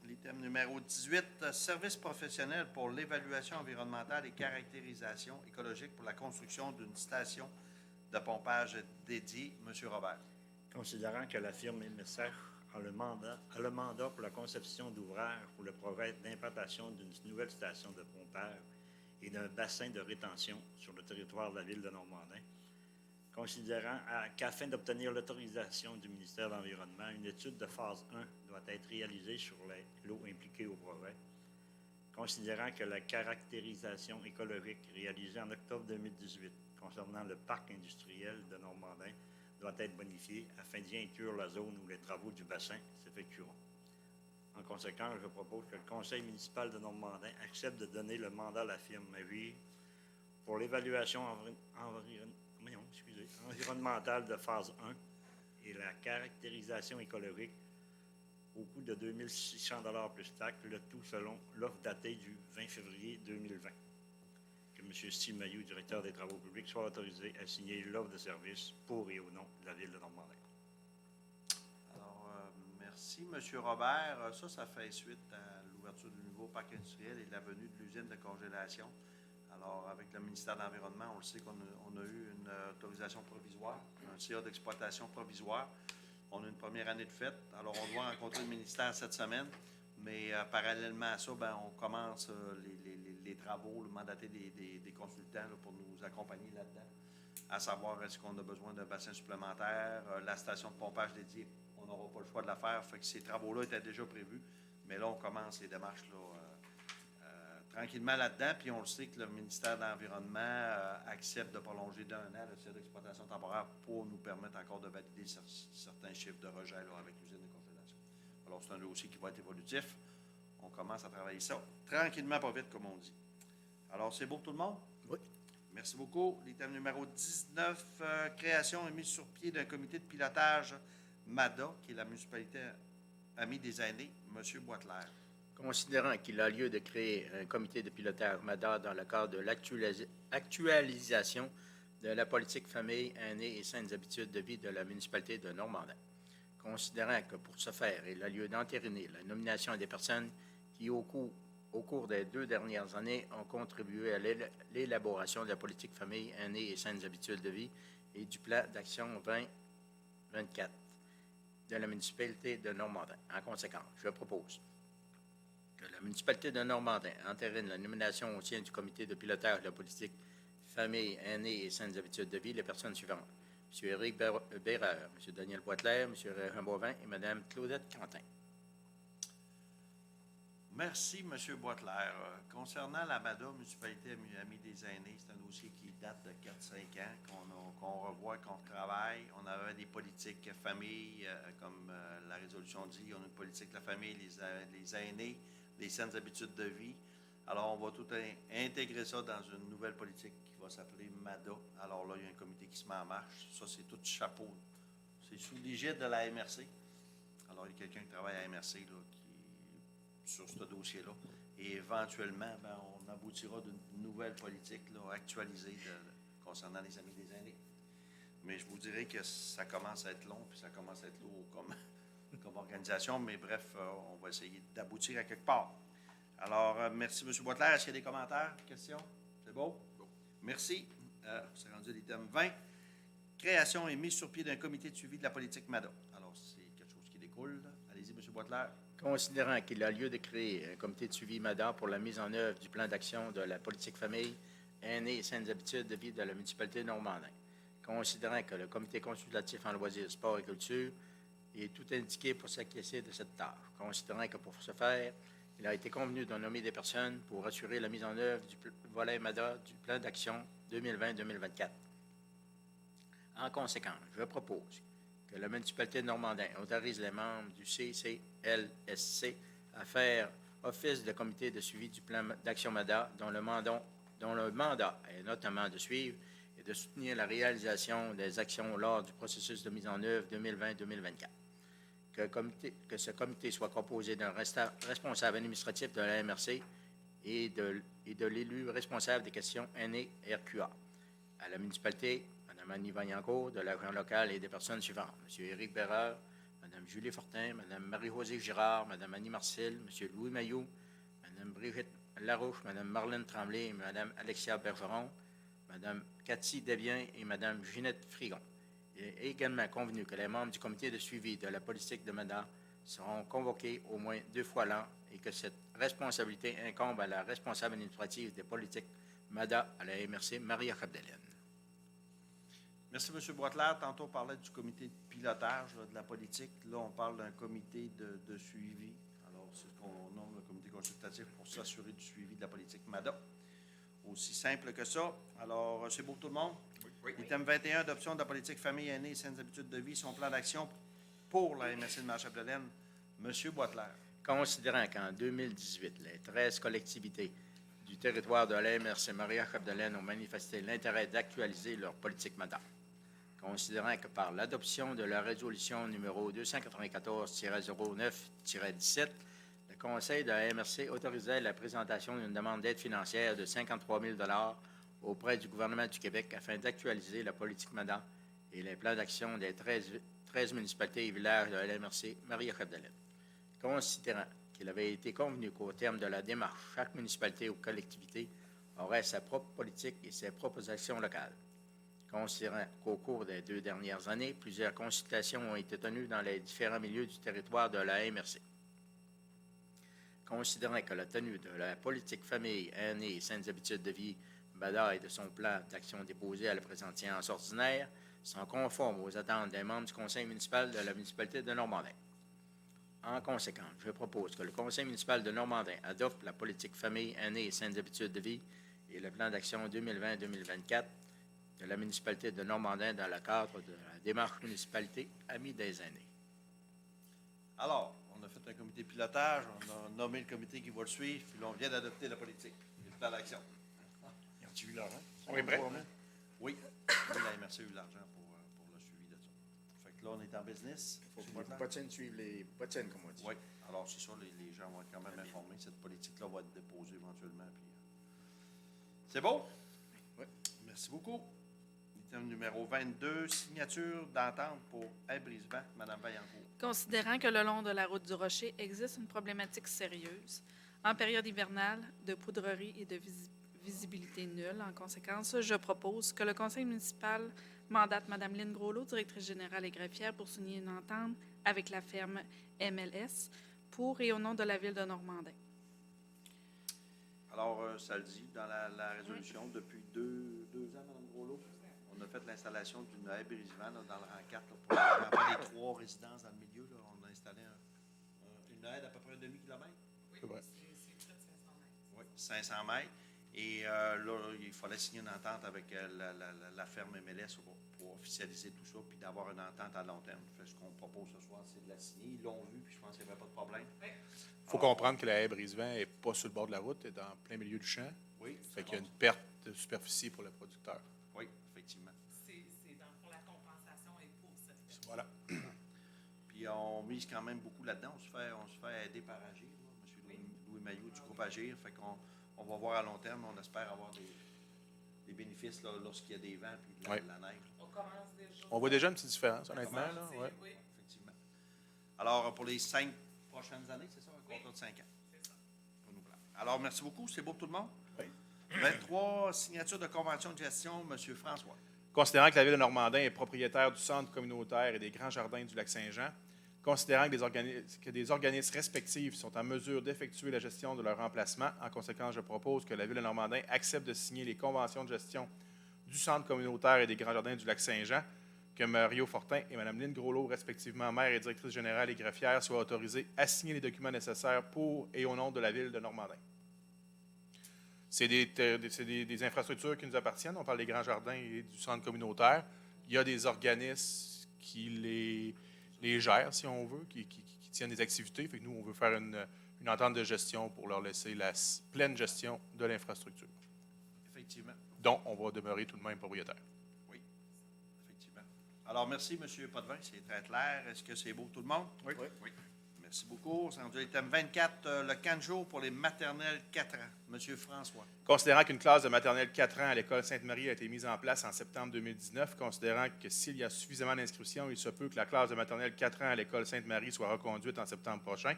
L'item numéro 18, service professionnel pour l'évaluation environnementale et caractérisation écologique pour la construction d'une station de pompage dédiée. Monsieur Robert. Considérant que la firme MSR a le mandat pour la conception d'ouvrages pour le projet d'implantation d'une nouvelle station de pompage et d'un bassin de rétention sur le territoire de la ville de Normandin, considérant qu'afin d'obtenir l'autorisation du ministère de l'Environnement, une étude de phase 1 doit être réalisée sur l'eau impliquée au projet, considérant que la caractérisation écologique réalisée en octobre 2018 concernant le parc industriel de Normandin doit être bonifiée afin d'y inclure la zone où les travaux du bassin s'effectueront. En conséquence, je propose que le conseil municipal de Normandin accepte de donner le mandat à la firme Marie pour l'évaluation environnementale de phase 1 et la caractérisation écologique au coût de 2 600 $ plus taxes, le tout selon l'offre datée du 20 février 2020. Que M. Steve Mailloux, directeur des travaux publics, soit autorisé à signer l'offre de service pour et au nom de la ville de Normandin. Alors, merci, M. Robert. Ça fait suite à l'ouverture du nouveau parc industriel et de la venue de l'usine de congélation. Alors, avec le ministère de l'Environnement, on le sait qu'on a eu une autorisation provisoire, un CA d'exploitation provisoire. On a une première année de fête. Alors, on doit rencontrer le ministère cette semaine. Mais parallèlement à ça, on commence les travaux, le mandaté des consultants là, pour nous accompagner là-dedans, à savoir est-ce qu'on a besoin d'un bassin supplémentaire, la station de pompage dédiée, on n'aura pas le choix de la faire. Fait que ces travaux-là étaient déjà prévus. Mais là, on commence les démarches là, tranquillement là-dedans, puis on le sait que le ministère de l'Environnement accepte de prolonger d'un an le CA d'exploitation temporaire pour nous permettre encore de valider certains chiffres de rejet là, avec l'usine de congélation. Alors, c'est un dossier qui va être évolutif. On commence à travailler ça tranquillement, pas vite, comme on dit. Alors, c'est beau pour tout le monde? Oui. Merci beaucoup. L'item numéro 19, création et mise sur pied d'un comité de pilotage MADA, qui est la municipalité amie des aînés, M. Boitelaire. Considérant qu'il a lieu de créer un comité de pilotage MADA dans le cadre de l'actualisation de la politique famille, aînés et saines habitudes de vie de la municipalité de Normandin. Considérant que pour ce faire, il a lieu d'entériner la nomination des personnes qui, au cours des 2 dernières années, ont contribué à l'élaboration de la politique famille, aînés et saines habitudes de vie et du plan d'action 2024 de la municipalité de Normandin. En conséquence, je propose que la municipalité de Normandin entérine la nomination au sein du comité de pilotage de la politique famille, aînés et saines habitudes de vie les personnes suivantes. M. Éric Béreur, M. Daniel Boitelaire, M. Réjean Boivin et Mme Claudette Quentin. Merci, M. Boitelaire. Concernant la MADA, Municipalité Amie des aînés, c'est un dossier qui date de 4-5 ans, qu'on revoit, qu'on retravaille. On avait des politiques famille, comme la résolution dit, on a une politique de la famille, les aînés, les saines habitudes de vie. Alors, on va tout intégrer ça dans une nouvelle politique qui va s'appeler MADA. Alors là, il y a un comité qui se met en marche. Ça, c'est tout chapeau. C'est sous l'égide de la MRC. Alors, il y a quelqu'un qui travaille à la MRC là, sur ce dossier-là. Et éventuellement, on aboutira d'une nouvelle politique là, actualisée concernant les amis des aînés. Mais je vous dirais que ça commence à être long, puis ça commence à être lourd comme organisation. Mais bref, on va essayer d'aboutir à quelque part. Alors, merci, M. Boitelaire. Est-ce qu'il y a des commentaires, questions? C'est beau? Merci. C'est rendu à l'item 20. Création et mise sur pied d'un comité de suivi de la politique MADA. Alors, c'est quelque chose qui découle. Allez-y, M. Boitelaire. Considérant qu'il a lieu de créer un comité de suivi MADA pour la mise en œuvre du plan d'action de la politique famille, aînés et saines habitudes de vie de la municipalité de Normandin. Considérant que le comité consultatif en loisirs, sport et culture est tout indiqué pour s'acquiescer de cette tâche. Considérant que pour ce faire, il a été convenu de nommer des personnes pour assurer la mise en œuvre du volet MADA du plan d'action 2020-2024. En conséquence, je propose que la municipalité de Normandin autorise les membres du CCLSC à faire office de comité de suivi du plan d'action MADA dont le mandat est notamment de suivre et de soutenir la réalisation des actions lors du processus de mise en œuvre 2020-2024. que ce comité soit composé d'un responsable administratif de la MRC et de l'élu responsable des questions aînés RQA. À la municipalité, Mme Annie Vaillancourt, de l'agent local et des personnes suivantes. M. Éric Bérard, Mme Julie Fortin, Mme Marie-Rosée Girard, Mme Annie Marcel, M. Louis Mailloux, Mme Brigitte Larouche, Mme Marlène Tremblay et Mme Alexia Bergeron, Mme Cathy Desbiens et Mme Ginette Frigon. Il est également convenu que les membres du comité de suivi de la politique de mandat seront convoqués au moins 2 fois l'an et que cette responsabilité incombe à la responsable administrative des politiques MADA à la MRC, Maria Cabdelian. Merci, M. Boitler. Tantôt, on parlait du comité de pilotage là, de la politique. Là, on parle d'un comité de suivi. Alors, c'est ce qu'on nomme le comité consultatif pour s'assurer du suivi de la politique MADA. Aussi simple que ça. Alors, c'est beau tout le monde? Oui. Item 21, adoption de la politique famille aînée et saines habitudes de vie, son plan d'action pour la MRC de Marchapdelaine. M. Boitler. Considérant qu'en 2018, les 13 collectivités du territoire de la MRC Maria-Cabdelaine ont manifesté l'intérêt d'actualiser leur politique MADA. Considérant que par l'adoption de la résolution numéro 294-09-17, le Conseil de la MRC autorisait la présentation d'une demande d'aide financière de 53 000 $ auprès du gouvernement du Québec afin d'actualiser la politique MADA et les plans d'action des 13 municipalités et villages de la MRC Maria-Cabdelaine. Considérant qu'il avait été convenu qu'au terme de la démarche, chaque municipalité ou collectivité aurait sa propre politique et ses propres actions locales. Considérant qu'au cours des 2 dernières années, plusieurs consultations ont été tenues dans les différents milieux du territoire de la MRC. Considérant que la tenue de la politique famille, aînée et saines habitudes de vie MADA et de son plan d'action déposé à la présente séance ordinaire sont conformes aux attentes des membres du conseil municipal de la municipalité de Normandin. En conséquence, je propose que le conseil municipal de Normandin adopte la politique famille, aînée et saines habitudes de vie et le plan d'action 2020-2024 de la municipalité de Normandin dans le cadre de la démarche municipalité Amis des aînés. Alors, on a fait un comité de pilotage, on a nommé le comité qui va le suivre, puis là, on vient d'adopter la politique, le plan d'action. Ils ont-tu vu l'argent? On est prêt? Oui, la MRC a eu l'argent pour le suivi de ça. Fait que là, on est en business. Il faut M. que Boitler? les bottines suivent les bottines, comme on dit. Oui, alors c'est ça, les gens vont être quand même informés. Cette politique-là va être déposée éventuellement. Puis, c'est beau? Oui. Merci beaucoup. Item numéro 22, signature d'entente pour Brisbane, Mme Vaillancourt. Considérant que le long de la route du Rocher existe une problématique sérieuse, en période hivernale, de poudrerie et de visibilité nulle, en conséquence, je propose que le conseil municipal mandate Mme Lynne Groslot, directrice générale et greffière, pour signer une entente avec la firme MLS pour et au nom de la ville de Normandin. Alors, ça le dit dans la résolution, depuis deux ans, Mme Groslot, on a fait l'installation d'une haie brisevane dans le rang 4 là, pour les 3 résidences dans le milieu. Là, on a installé une haie d'à peu près un demi-kilomètre. Oui, vrai. c'est près de 500 mètres. Oui, 500 mètres. Et là, il fallait signer une entente avec la ferme MLS pour officialiser tout ça, puis d'avoir une entente à long terme. Fait, ce qu'on propose ce soir, c'est de la signer. Ils l'ont vu, puis je pense qu'il n'y avait pas de problème. Il faut comprendre que la haie Brisevent n'est pas sur le bord de la route, elle est en plein milieu du champ. Oui, Fait qu'il y a une perte de superficie pour le producteur. Oui, effectivement. C'est dans le fond, la compensation est pour cette perte. Voilà. Puis on mise quand même beaucoup là-dedans. On se fait aider par Agir, là, M. Louis Mailloux du groupe Agir. Fait qu'on va voir à long terme. On espère avoir des bénéfices là, lorsqu'il y a des vents et Oui. la neige. On commence déjà. On voit déjà une petite différence, honnêtement. Là. C'est- Ouais. Oui, Effectivement. Alors, pour les 5 prochaines années, c'est ça? Un contrat de 5 ans. c'est ça. Renouvelable. Alors, merci beaucoup. C'est beau pour tout le monde? Oui. 23, signature de convention de gestion, M. François. Considérant que la ville de Normandin est propriétaire du centre communautaire et des grands jardins du Lac-Saint-Jean, considérant que des organismes respectifs sont en mesure d'effectuer la gestion de leur emplacement, en conséquence, je propose que la ville de Normandin accepte de signer les conventions de gestion du centre communautaire et des grands jardins du Lac-Saint-Jean, que Mario Fortin et Mme Lynne Groslot, respectivement maire et directrice générale et greffière, soient autorisés à signer les documents nécessaires pour et au nom de la ville de Normandin. C'est des infrastructures qui nous appartiennent. On parle des grands jardins et du centre communautaire. Il y a des organismes qui les gèrent, si on veut, qui tiennent des activités. Fait que nous, on veut faire une entente de gestion pour leur laisser la pleine gestion de l'infrastructure, Effectivement. dont on va demeurer tout de même propriétaire. Oui. Effectivement. Alors, merci, M. Potvin, c'est très clair. Est-ce que c'est beau tout le monde? Oui. Merci beaucoup. On s'est rendu à l'item 24, le camp de jour pour les maternelles 4 ans. M. François. Considérant qu'une classe de maternelle 4 ans à l'école Sainte-Marie a été mise en place en septembre 2019, considérant que s'il y a suffisamment d'inscriptions, il se peut que la classe de maternelle 4 ans à l'école Sainte-Marie soit reconduite en septembre prochain,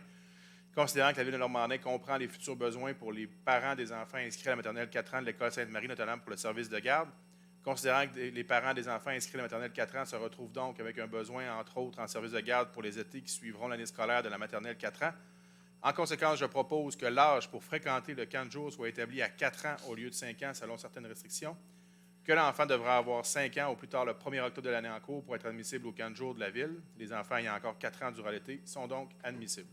considérant que la Ville de Normandin comprend les futurs besoins pour les parents des enfants inscrits à la maternelle 4 ans de l'école Sainte-Marie, notamment pour le service de garde, considérant que les parents des enfants inscrits à la maternelle 4 ans se retrouvent donc avec un besoin, entre autres, en service de garde pour les étés qui suivront l'année scolaire de la maternelle 4 ans. En conséquence, je propose que l'âge pour fréquenter le camp de jour soit établi à 4 ans au lieu de 5 ans selon certaines restrictions, que l'enfant devra avoir 5 ans au plus tard le 1er octobre de l'année en cours pour être admissible au camp de jour de la Ville. Les enfants ayant encore 4 ans durant l'été sont donc admissibles.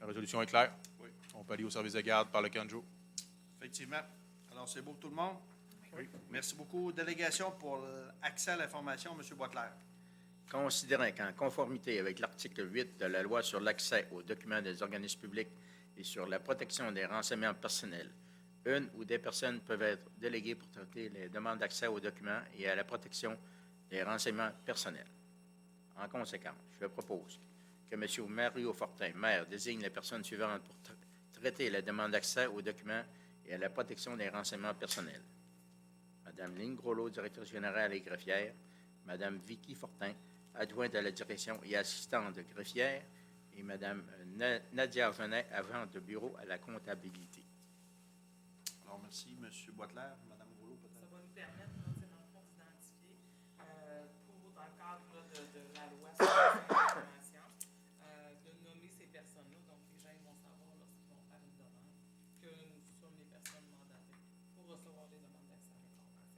La résolution est claire. Oui. On peut aller au service de garde par le camp de jour. Effectivement. Alors, c'est beau tout le monde? Oui. Merci beaucoup. Délégation pour l'accès à l'information, M. Boitler. Considérant qu'en conformité avec l'article 8 de la loi sur l'accès aux documents des organismes publics et sur la protection des renseignements personnels, une ou des personnes peuvent être déléguées pour traiter les demandes d'accès aux documents et à la protection des renseignements personnels. En conséquence, je propose que M. Mario Fortin, maire, désigne les personnes suivantes pour traiter la demande d'accès aux documents et à la protection des renseignements personnels. Mme Lynne Groslo, directrice générale et greffière, Mme Vicky Fortin, adjointe à la direction et assistante de greffière, et Mme Nadia Genet, agente de bureau à la comptabilité. Alors, merci, M. Boitler. Mme Rouleau, Ça peut-être. va nous permettre, là, dans le fond, d'identifier, dans le cadre là, de la loi sur l'information, de nommer ces personnes-là. Donc, les gens vont savoir lorsqu'ils vont faire une demande que nous sommes les personnes mandatées pour recevoir des demandes d'accès à l'information.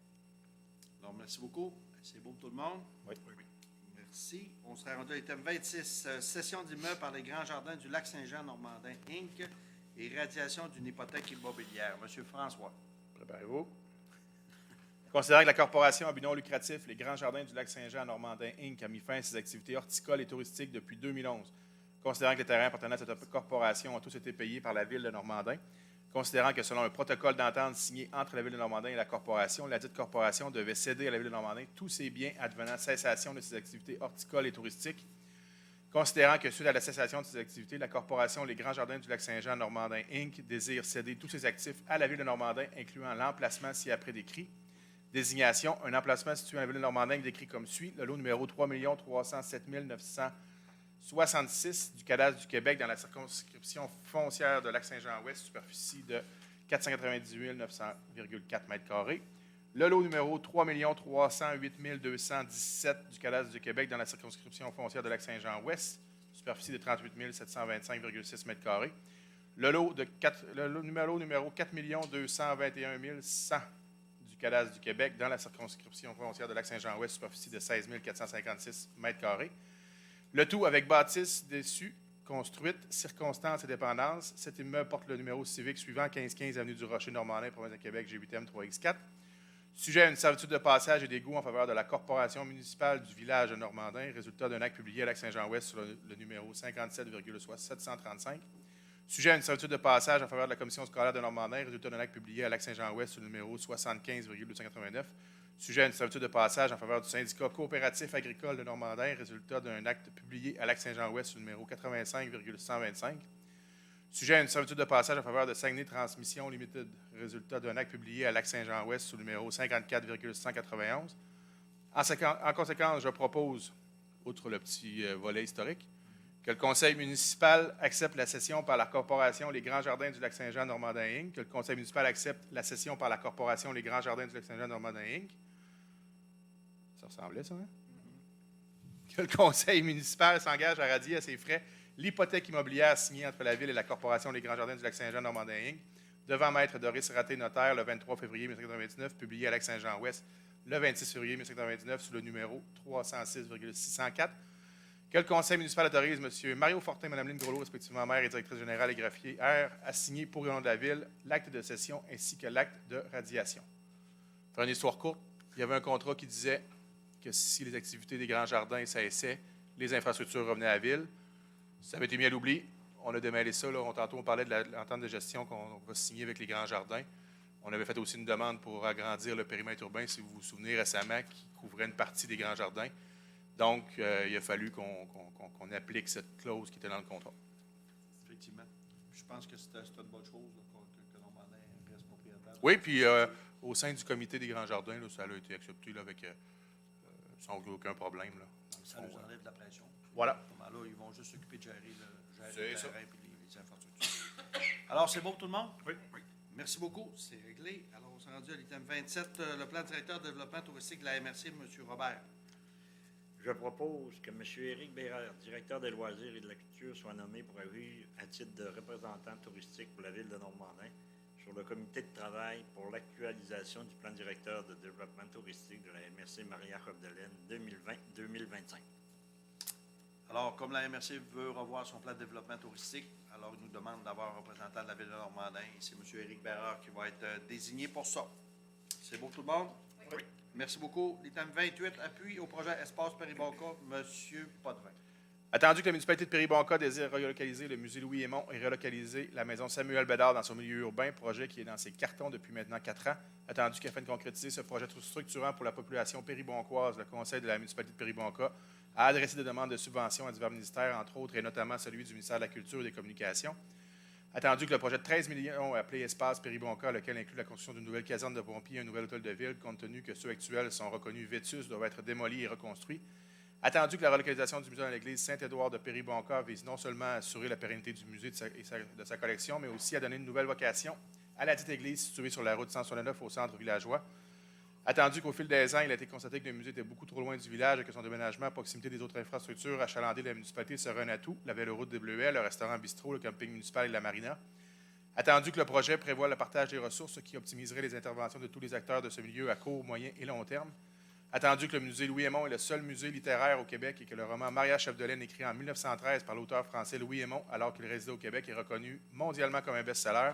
Alors, merci beaucoup. C'est beau pour tout le monde? Oui. Merci. On sera rendu à l'item 26, cession d'immeuble par les Grands Jardins du Lac-Saint-Jean-Normandin, Inc. et radiation d'une hypothèque immobilière. M. François. Préparez-vous. Considérant que la corporation à but non lucratif, les Grands Jardins du Lac-Saint-Jean-Normandin, Inc., a mis fin à ses activités horticoles et touristiques depuis 2011. Considérant que les terrains appartenant à cette corporation ont tous été payés par la Ville de Normandin. Considérant que selon un protocole d'entente signé entre la Ville de Normandin et la corporation, la dite corporation devait céder à la Ville de Normandin tous ses biens advenant cessation de ses activités horticoles et touristiques. Considérant que suite à la cessation de ses activités, la corporation Les Grands Jardins du Lac-Saint-Jean-Normandin, Inc. désire céder tous ses actifs à la Ville de Normandin, incluant l'emplacement ci-après décrit. Désignation, un emplacement situé à la Ville de Normandin décrit comme suit. Le lot numéro 3 307 966 du cadastre du Québec dans la circonscription foncière de Lac-Saint-Jean-Ouest, superficie de 498 900,4 m². Le lot numéro 3 308 217 du cadastre du Québec dans la circonscription foncière de Lac-Saint-Jean-Ouest, superficie de 38 725,6 m². Le lot numéro 4 221 100 du cadastre du Québec dans la circonscription foncière de Lac-Saint-Jean-Ouest, superficie de 16 456 m². Le tout avec bâtisse dessus, construite, circonstances et dépendances. Cet immeuble porte le numéro civique suivant, 1515 Avenue du Rocher-Normandin, province de Québec, G8M 3X4. Sujet à une servitude de passage et d'égout en faveur de la corporation municipale du village de Normandin, résultat d'un acte publié à Lac-Saint-Jean-Ouest sur le numéro 57,735. Sujet à une servitude de passage en faveur de la commission scolaire de Normandin, résultat d'un acte publié à Lac-Saint-Jean-Ouest sur le numéro 75,289. Sujet à une servitude de passage en faveur du syndicat coopératif agricole de Normandin, résultat d'un acte publié à Lac-Saint-Jean-Ouest sur le numéro 85,125. Sujet à une servitude de passage en faveur de Saguenay Transmission Limited, résultat d'un acte publié à Lac-Saint-Jean-Ouest sur le numéro 54,191. En conséquence, je propose, outre le petit volet historique, que le conseil municipal accepte la cession par la corporation Les Grands Jardins du Lac-Saint-Jean-Normandin, Inc., que le conseil municipal accepte la cession par la corporation Les Grands Jardins du Lac-Saint-Jean-Normandin, Inc. Ça ressemblait, ça, hein? Que le conseil municipal s'engage à radier à ses frais l'hypothèque immobilière signée entre la Ville et la corporation Les Grands Jardins du Lac-Saint-Jean-Normandin, Inc., devant maître Doris Raté, notaire, le 23 février 1999, publié à Lac-Saint-Jean-Ouest le 26 février 1999 sous le numéro 306,604. Que le conseil municipal autorise M. Mario Fortin et Mme Lynne Groslo, respectivement maire et directrice générale et greffier R, à signer pour le nom de la Ville l'acte de cession ainsi que l'acte de radiation. Pour faire une histoire courte, il y avait un contrat qui disait que si les activités des Grands Jardins cessaient, les infrastructures revenaient à la Ville. Ça avait été mis à l'oubli. On a démêlé ça. Tantôt, on parlait de l'entente de gestion qu'on va signer avec les Grands Jardins. On avait fait aussi une demande pour agrandir le périmètre urbain, si vous vous souvenez récemment, qui couvrait une partie des Grands Jardins. Donc, il a fallu qu'on applique cette clause qui était dans le contrat. Effectivement. Je pense que c'est une bonne chose là, que Normandin reste propriétaire. Oui, puis au sein du comité des Grands Jardins, là, ça a été accepté là, avec sans aucun problème. Là, dans le Ça fond, nous enlève de la pression. Voilà. Là, ils vont juste s'occuper de gérer le C'est ça. terrain et les infrastructures. Alors, c'est bon tout le monde? Oui. Merci beaucoup. C'est réglé. Alors, on s'est rendu à l'item 27, le plan directeur de développement touristique de la MRC, M. Robert. Je propose que M. Éric Bérard, directeur des loisirs et de la culture, soit nommé pour agir à titre de représentant touristique pour la ville de Normandin sur le comité de travail pour l'actualisation du plan directeur de développement touristique de la MRC Maria-Chapdelaine 2020-2025. Alors, comme la MRC veut revoir son plan de développement touristique, alors il nous demande d'avoir un représentant de la ville de Normandin. Et c'est M. Éric Bérard qui va être désigné pour ça. C'est bon tout le monde? Oui. Merci beaucoup. L'item 28, appui au projet Espace Péribonca, M. Potvin. Attendu que la municipalité de Péribonca désire relocaliser le musée Louis-Aymon et relocaliser la maison Samuel Bédard dans son milieu urbain, projet qui est dans ses cartons depuis maintenant 4 ans. Attendu qu'afin de concrétiser ce projet structurant pour la population périboncoise, le conseil de la municipalité de Péribonca a adressé des demandes de subventions à divers ministères, entre autres, et notamment celui du ministère de la Culture et des Communications. Attendu que le projet de 13 millions appelé Espace Péribonca, lequel inclut la construction d'une nouvelle caserne de pompiers et un nouvel hôtel de ville, compte tenu que ceux actuels sont reconnus vétustes, doivent être démolis et reconstruits. Attendu que la relocalisation du musée dans l'église Saint-Édouard de Péribonca vise non seulement à assurer la pérennité du musée de sa collection, mais aussi à donner une nouvelle vocation à la dite église située sur la route 169 au centre villageois. Attendu qu'au fil des ans, il a été constaté que le musée était beaucoup trop loin du village et que son déménagement à proximité des autres infrastructures achalandées de la municipalité serait un atout, la véloroute des Bleuets, le restaurant bistrot, le camping municipal et la marina. Attendu que le projet prévoit le partage des ressources, ce qui optimiserait les interventions de tous les acteurs de ce milieu à court, moyen et long terme. Attendu que le musée Louis-Aymon est le seul musée littéraire au Québec et que le roman Maria-Chapdelaine, écrit en 1913 par l'auteur français Louis Aymon, alors qu'il résidait au Québec, est reconnu mondialement comme un best-seller.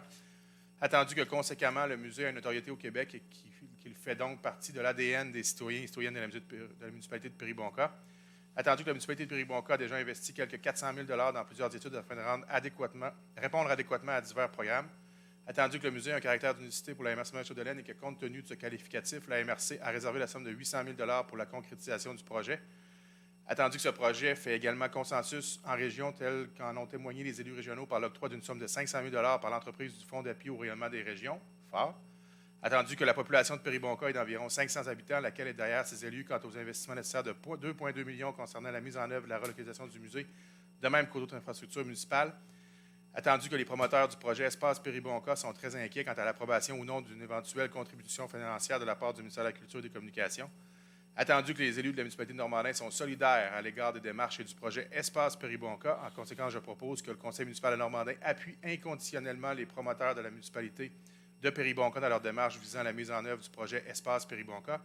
Attendu que, conséquemment, le musée a une notoriété au Québec et qu'il fait donc partie de l'ADN des citoyens et citoyennes de la municipalité de Péribonca. Attendu que la municipalité de Péribonca a déjà investi quelques 400 000 $ dans plusieurs études afin de répondre adéquatement à divers programmes. Attendu que le musée a un caractère d'unicité pour la MRC Maria-Chapdelaine et que, compte tenu de ce qualificatif, la MRC a réservé la somme de 800 000 $ pour la concrétisation du projet. Attendu que ce projet fait également consensus en région, tel qu'en ont témoigné les élus régionaux par l'octroi d'une somme de 500 000 $ par l'entreprise du Fonds d'appui au rayonnement des régions, FAR. Attendu que la population de Péribonca est d'environ 500 habitants, laquelle est derrière ses élus quant aux investissements nécessaires de 2,2 millions concernant la mise en œuvre et la relocalisation du musée, de même qu'aux autres infrastructures municipales. Attendu que les promoteurs du projet Espace Péribonca sont très inquiets quant à l'approbation ou non d'une éventuelle contribution financière de la part du ministère de la Culture et des Communications. Attendu que les élus de la municipalité de Normandin sont solidaires à l'égard des démarches et du projet Espace Péribonca. En conséquence, je propose que le conseil municipal de Normandin appuie inconditionnellement les promoteurs de la municipalité de Péribonca dans leur démarche visant la mise en œuvre du projet Espace Péribonca,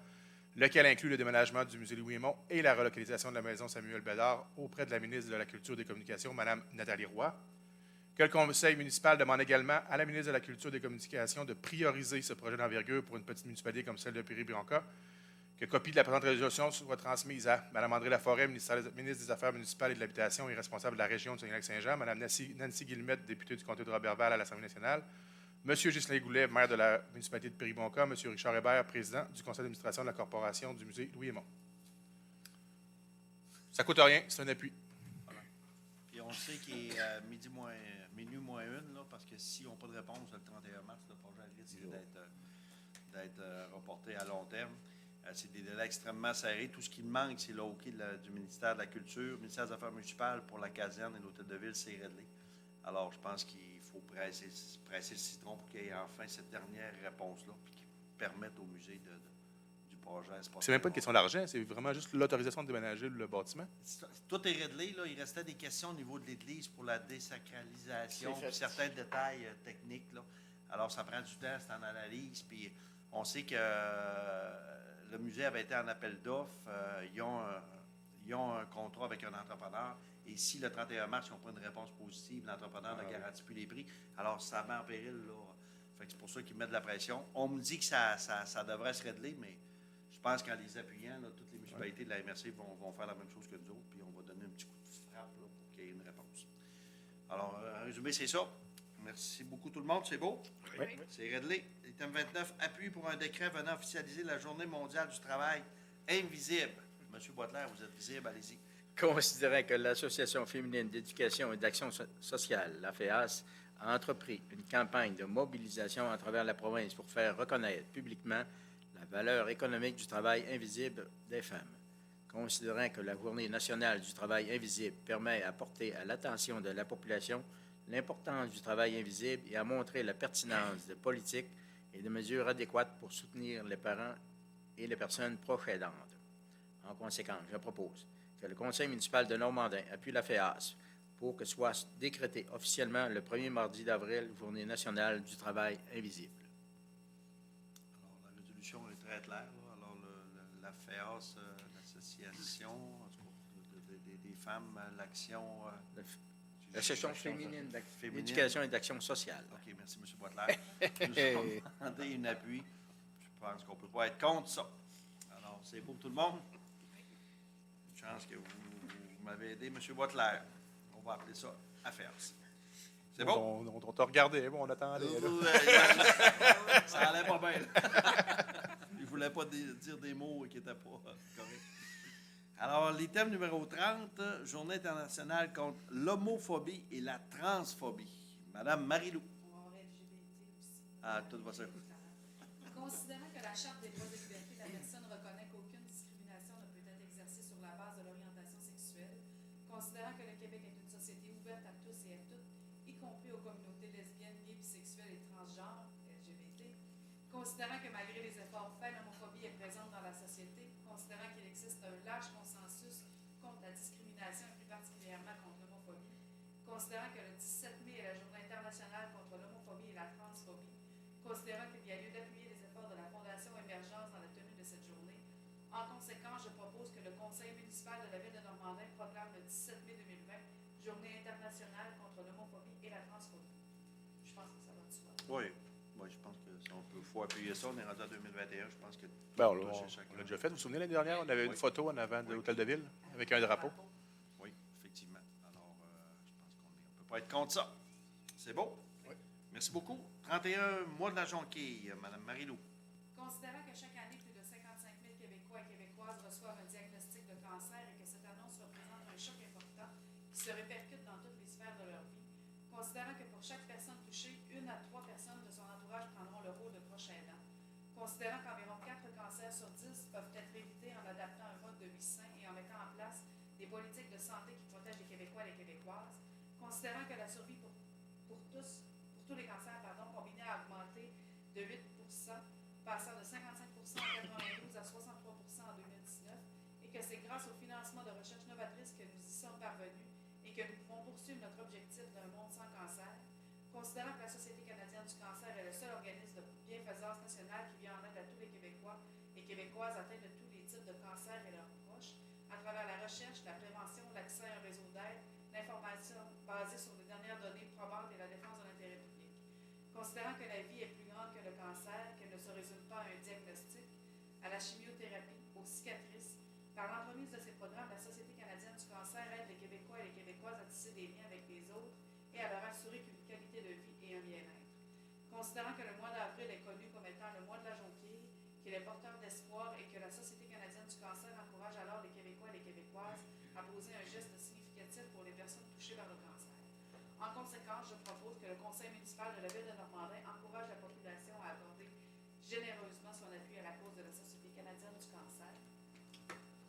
lequel inclut le déménagement du musée Louis-Aymon et la relocalisation de la maison Samuel Bédard auprès de la ministre de la Culture et des Communications, Mme Nathalie Roy. Que le conseil municipal demande également à la ministre de la Culture et des Communications de prioriser ce projet d'envergure pour une petite municipalité comme celle de Péribonca. Que copie de la présente résolution soit transmise à Mme André Laforêt, ministre des Affaires municipales et de l'Habitation et responsable de la région de Saguenay-Lac-Saint-Jean, Mme Nancy Guillemette, députée du comté de Roberval à l'Assemblée nationale, M. Ghislain Goulet, maire de la municipalité de Péribonca, M. Richard Hébert, président du conseil d'administration de la corporation du musée Louis-Aymon. Ça ne coûte rien, c'est un appui. Puis on sait qu'il est minuit moins une, là, parce que s'ils n'ont pas de réponse le 31 mars, le projet risque d'être reporté à long terme. C'est des délais extrêmement serrés. Tout ce qui manque, c'est le OK du ministère de la Culture, du ministère des Affaires municipales pour la caserne et l'hôtel de ville, c'est réglé. Alors, je pense qu'il faut presser le citron pour qu'il y ait enfin cette dernière réponse-là, puis qui permette au musée du projet. C'est même pas une question d'argent, c'est vraiment juste l'autorisation de déménager le bâtiment. Tout est réglé. Là. Il restait des questions au niveau de l'Église pour la désacralisation, puis certains détails techniques. Là. Alors, ça prend du temps, c'est en analyse. Puis on sait que le musée avait été en appel d'offres. Ils ont un contrat avec un entrepreneur. Et si le 31 mars, ils n'ont pas une réponse positive, l'entrepreneur ne garantit plus les prix, alors ça met en péril. Là. Fait que c'est pour ça qu'ils mettent de la pression. On me dit que ça devrait se régler, mais je pense qu'en les appuyant, là, toutes les municipalités de la MRC vont faire la même chose que nous autres, puis on va donner un petit coup de frappe là, pour qu'il y ait une réponse. Alors, en résumé, c'est ça. Merci beaucoup tout le monde. C'est beau? Oui. C'est réglé. Item 29, appui pour un décret venant officialiser la Journée mondiale du travail invisible. Monsieur Boitler, vous êtes visible, allez-y. Considérant que l'Association féminine d'éducation et d'action sociale, la FEAS, a entrepris une campagne de mobilisation à travers la province pour faire reconnaître publiquement la valeur économique du travail invisible des femmes. Considérant que la Journée nationale du travail invisible permet à porter à l'attention de la population l'importance du travail invisible et à montrer la pertinence de politiques et de mesures adéquates pour soutenir les parents et les personnes proches aidantes. En conséquence, je propose que le Conseil municipal de Normandin appuie la FEAS pour que soit décrété officiellement le 1er mardi d'avril, Journée nationale du travail invisible. Alors, la résolution est très claire. Là. Alors, la FEAS, l'association, en tout cas, des femmes, l'action... L'Association féminine d'éducation et d'action sociale. OK, merci, M. Boitler. Nous avons demandé un appui. Je pense qu'on ne peut pas être contre ça. Alors, c'est beau tout le monde? Une chance que vous m'avez aidé, M. Boitler. On va appeler ça affaires. C'est bon? On t'a regardé, bon, on attendait. Ça allait pas bien. Là. Il ne voulait pas dire des mots qui n'étaient pas corrects. Alors, l'item numéro 30, Journée internationale contre l'homophobie et la transphobie. Madame Marilou. On va avoir LGBT aussi. Ah, tout va ça. Considérant que la Charte des droits et libertés de la personne reconnaît qu'aucune discrimination ne peut être exercée sur la base de l'orientation sexuelle, considérant que le Québec est une société ouverte à tous et à toutes, y compris aux communautés lesbiennes, gays, bisexuelles et transgenres, LGBT, considérant que malgré les efforts faits, l'homophobie est présente dans la société, considérant qu'il existe un large consensus contre la discrimination et plus particulièrement contre l'homophobie, considérant que le 17 mai est la Journée internationale contre l'homophobie et la transphobie, considérant qu'il y a lieu d'appuyer les efforts de la Fondation Émergence dans la tenue de cette journée. En conséquence, je propose que le Conseil municipal de la Ville de Normandin proclame le 17 mai 2020 Journée internationale contre l'homophobie et la transphobie. Je pense que ça va de soi. Oui. Oui, je pense que faut appuyer ça. On est rendu en 2021. Je pense que Ben, on l'a déjà fait. Vous vous souvenez, l'année dernière, on avait une photo en avant de l'Hôtel de Ville avec un drapeau. Oui, effectivement. Alors, je pense qu'on ne peut pas être contre ça. C'est beau? Oui. Merci beaucoup. 31 mois de la jonquille, Mme Marilou. Considérant que chaque année, plus de 55 000 Québécois et Québécoises reçoivent un diagnostic de cancer et que cette annonce représente un choc important qui se répercute dans toutes les sphères de leur vie, considérant que pour chaque personne touchée, 1 à 3 personnes de son entourage prendront le rôle de proche aidant, considérant qu'environ 4 cancers sur 10 peuvent être évités en adaptant un mode de vie sain et en mettant en place des politiques de santé qui protègent les Québécois et les Québécoises, considérant que la survie pour tous les cancers, combinés a augmenté de 8 passant de 55 en 92 à 63 en 2019, et que c'est grâce au financement de recherches novatrices que nous y sommes parvenus et que nous pouvons poursuivre notre objectif d'un monde sans cancer, considérant que la Société canadienne du cancer est le seul organisme de bienfaisance nationale qui vient en aide à tous les Québécois et Québécoises atteints de tous les types de cancers et leurs proches, à travers la recherche, la prévention, l'accès à un réseau d'aide, l'information basée sur les dernières données probantes et la défense de l'intérêt public. Considérant que la vie est plus grande que le cancer, qu'elle ne se résume pas à un diagnostic, à la chimiothérapie, aux cicatrices, par l'entremise de ces programmes, la Société canadienne du cancer aide les Québécois et les Québécoises à tisser des liens avec les autres et à leur assurer qu'une qualité de vie et un bien-être. Considérant que le mois d'avril est connu comme étant le mois de la jonquille, qu'il est porteur d'espoir et que la Société canadienne du cancer encourage alors les Québécois et les Québécoises à poser un geste significatif pour les personnes touchées par le cancer. En conséquence, je propose que le Conseil municipal de la Ville de Normandin encourage la population à accorder généreusement son appui à la cause de la Société canadienne du cancer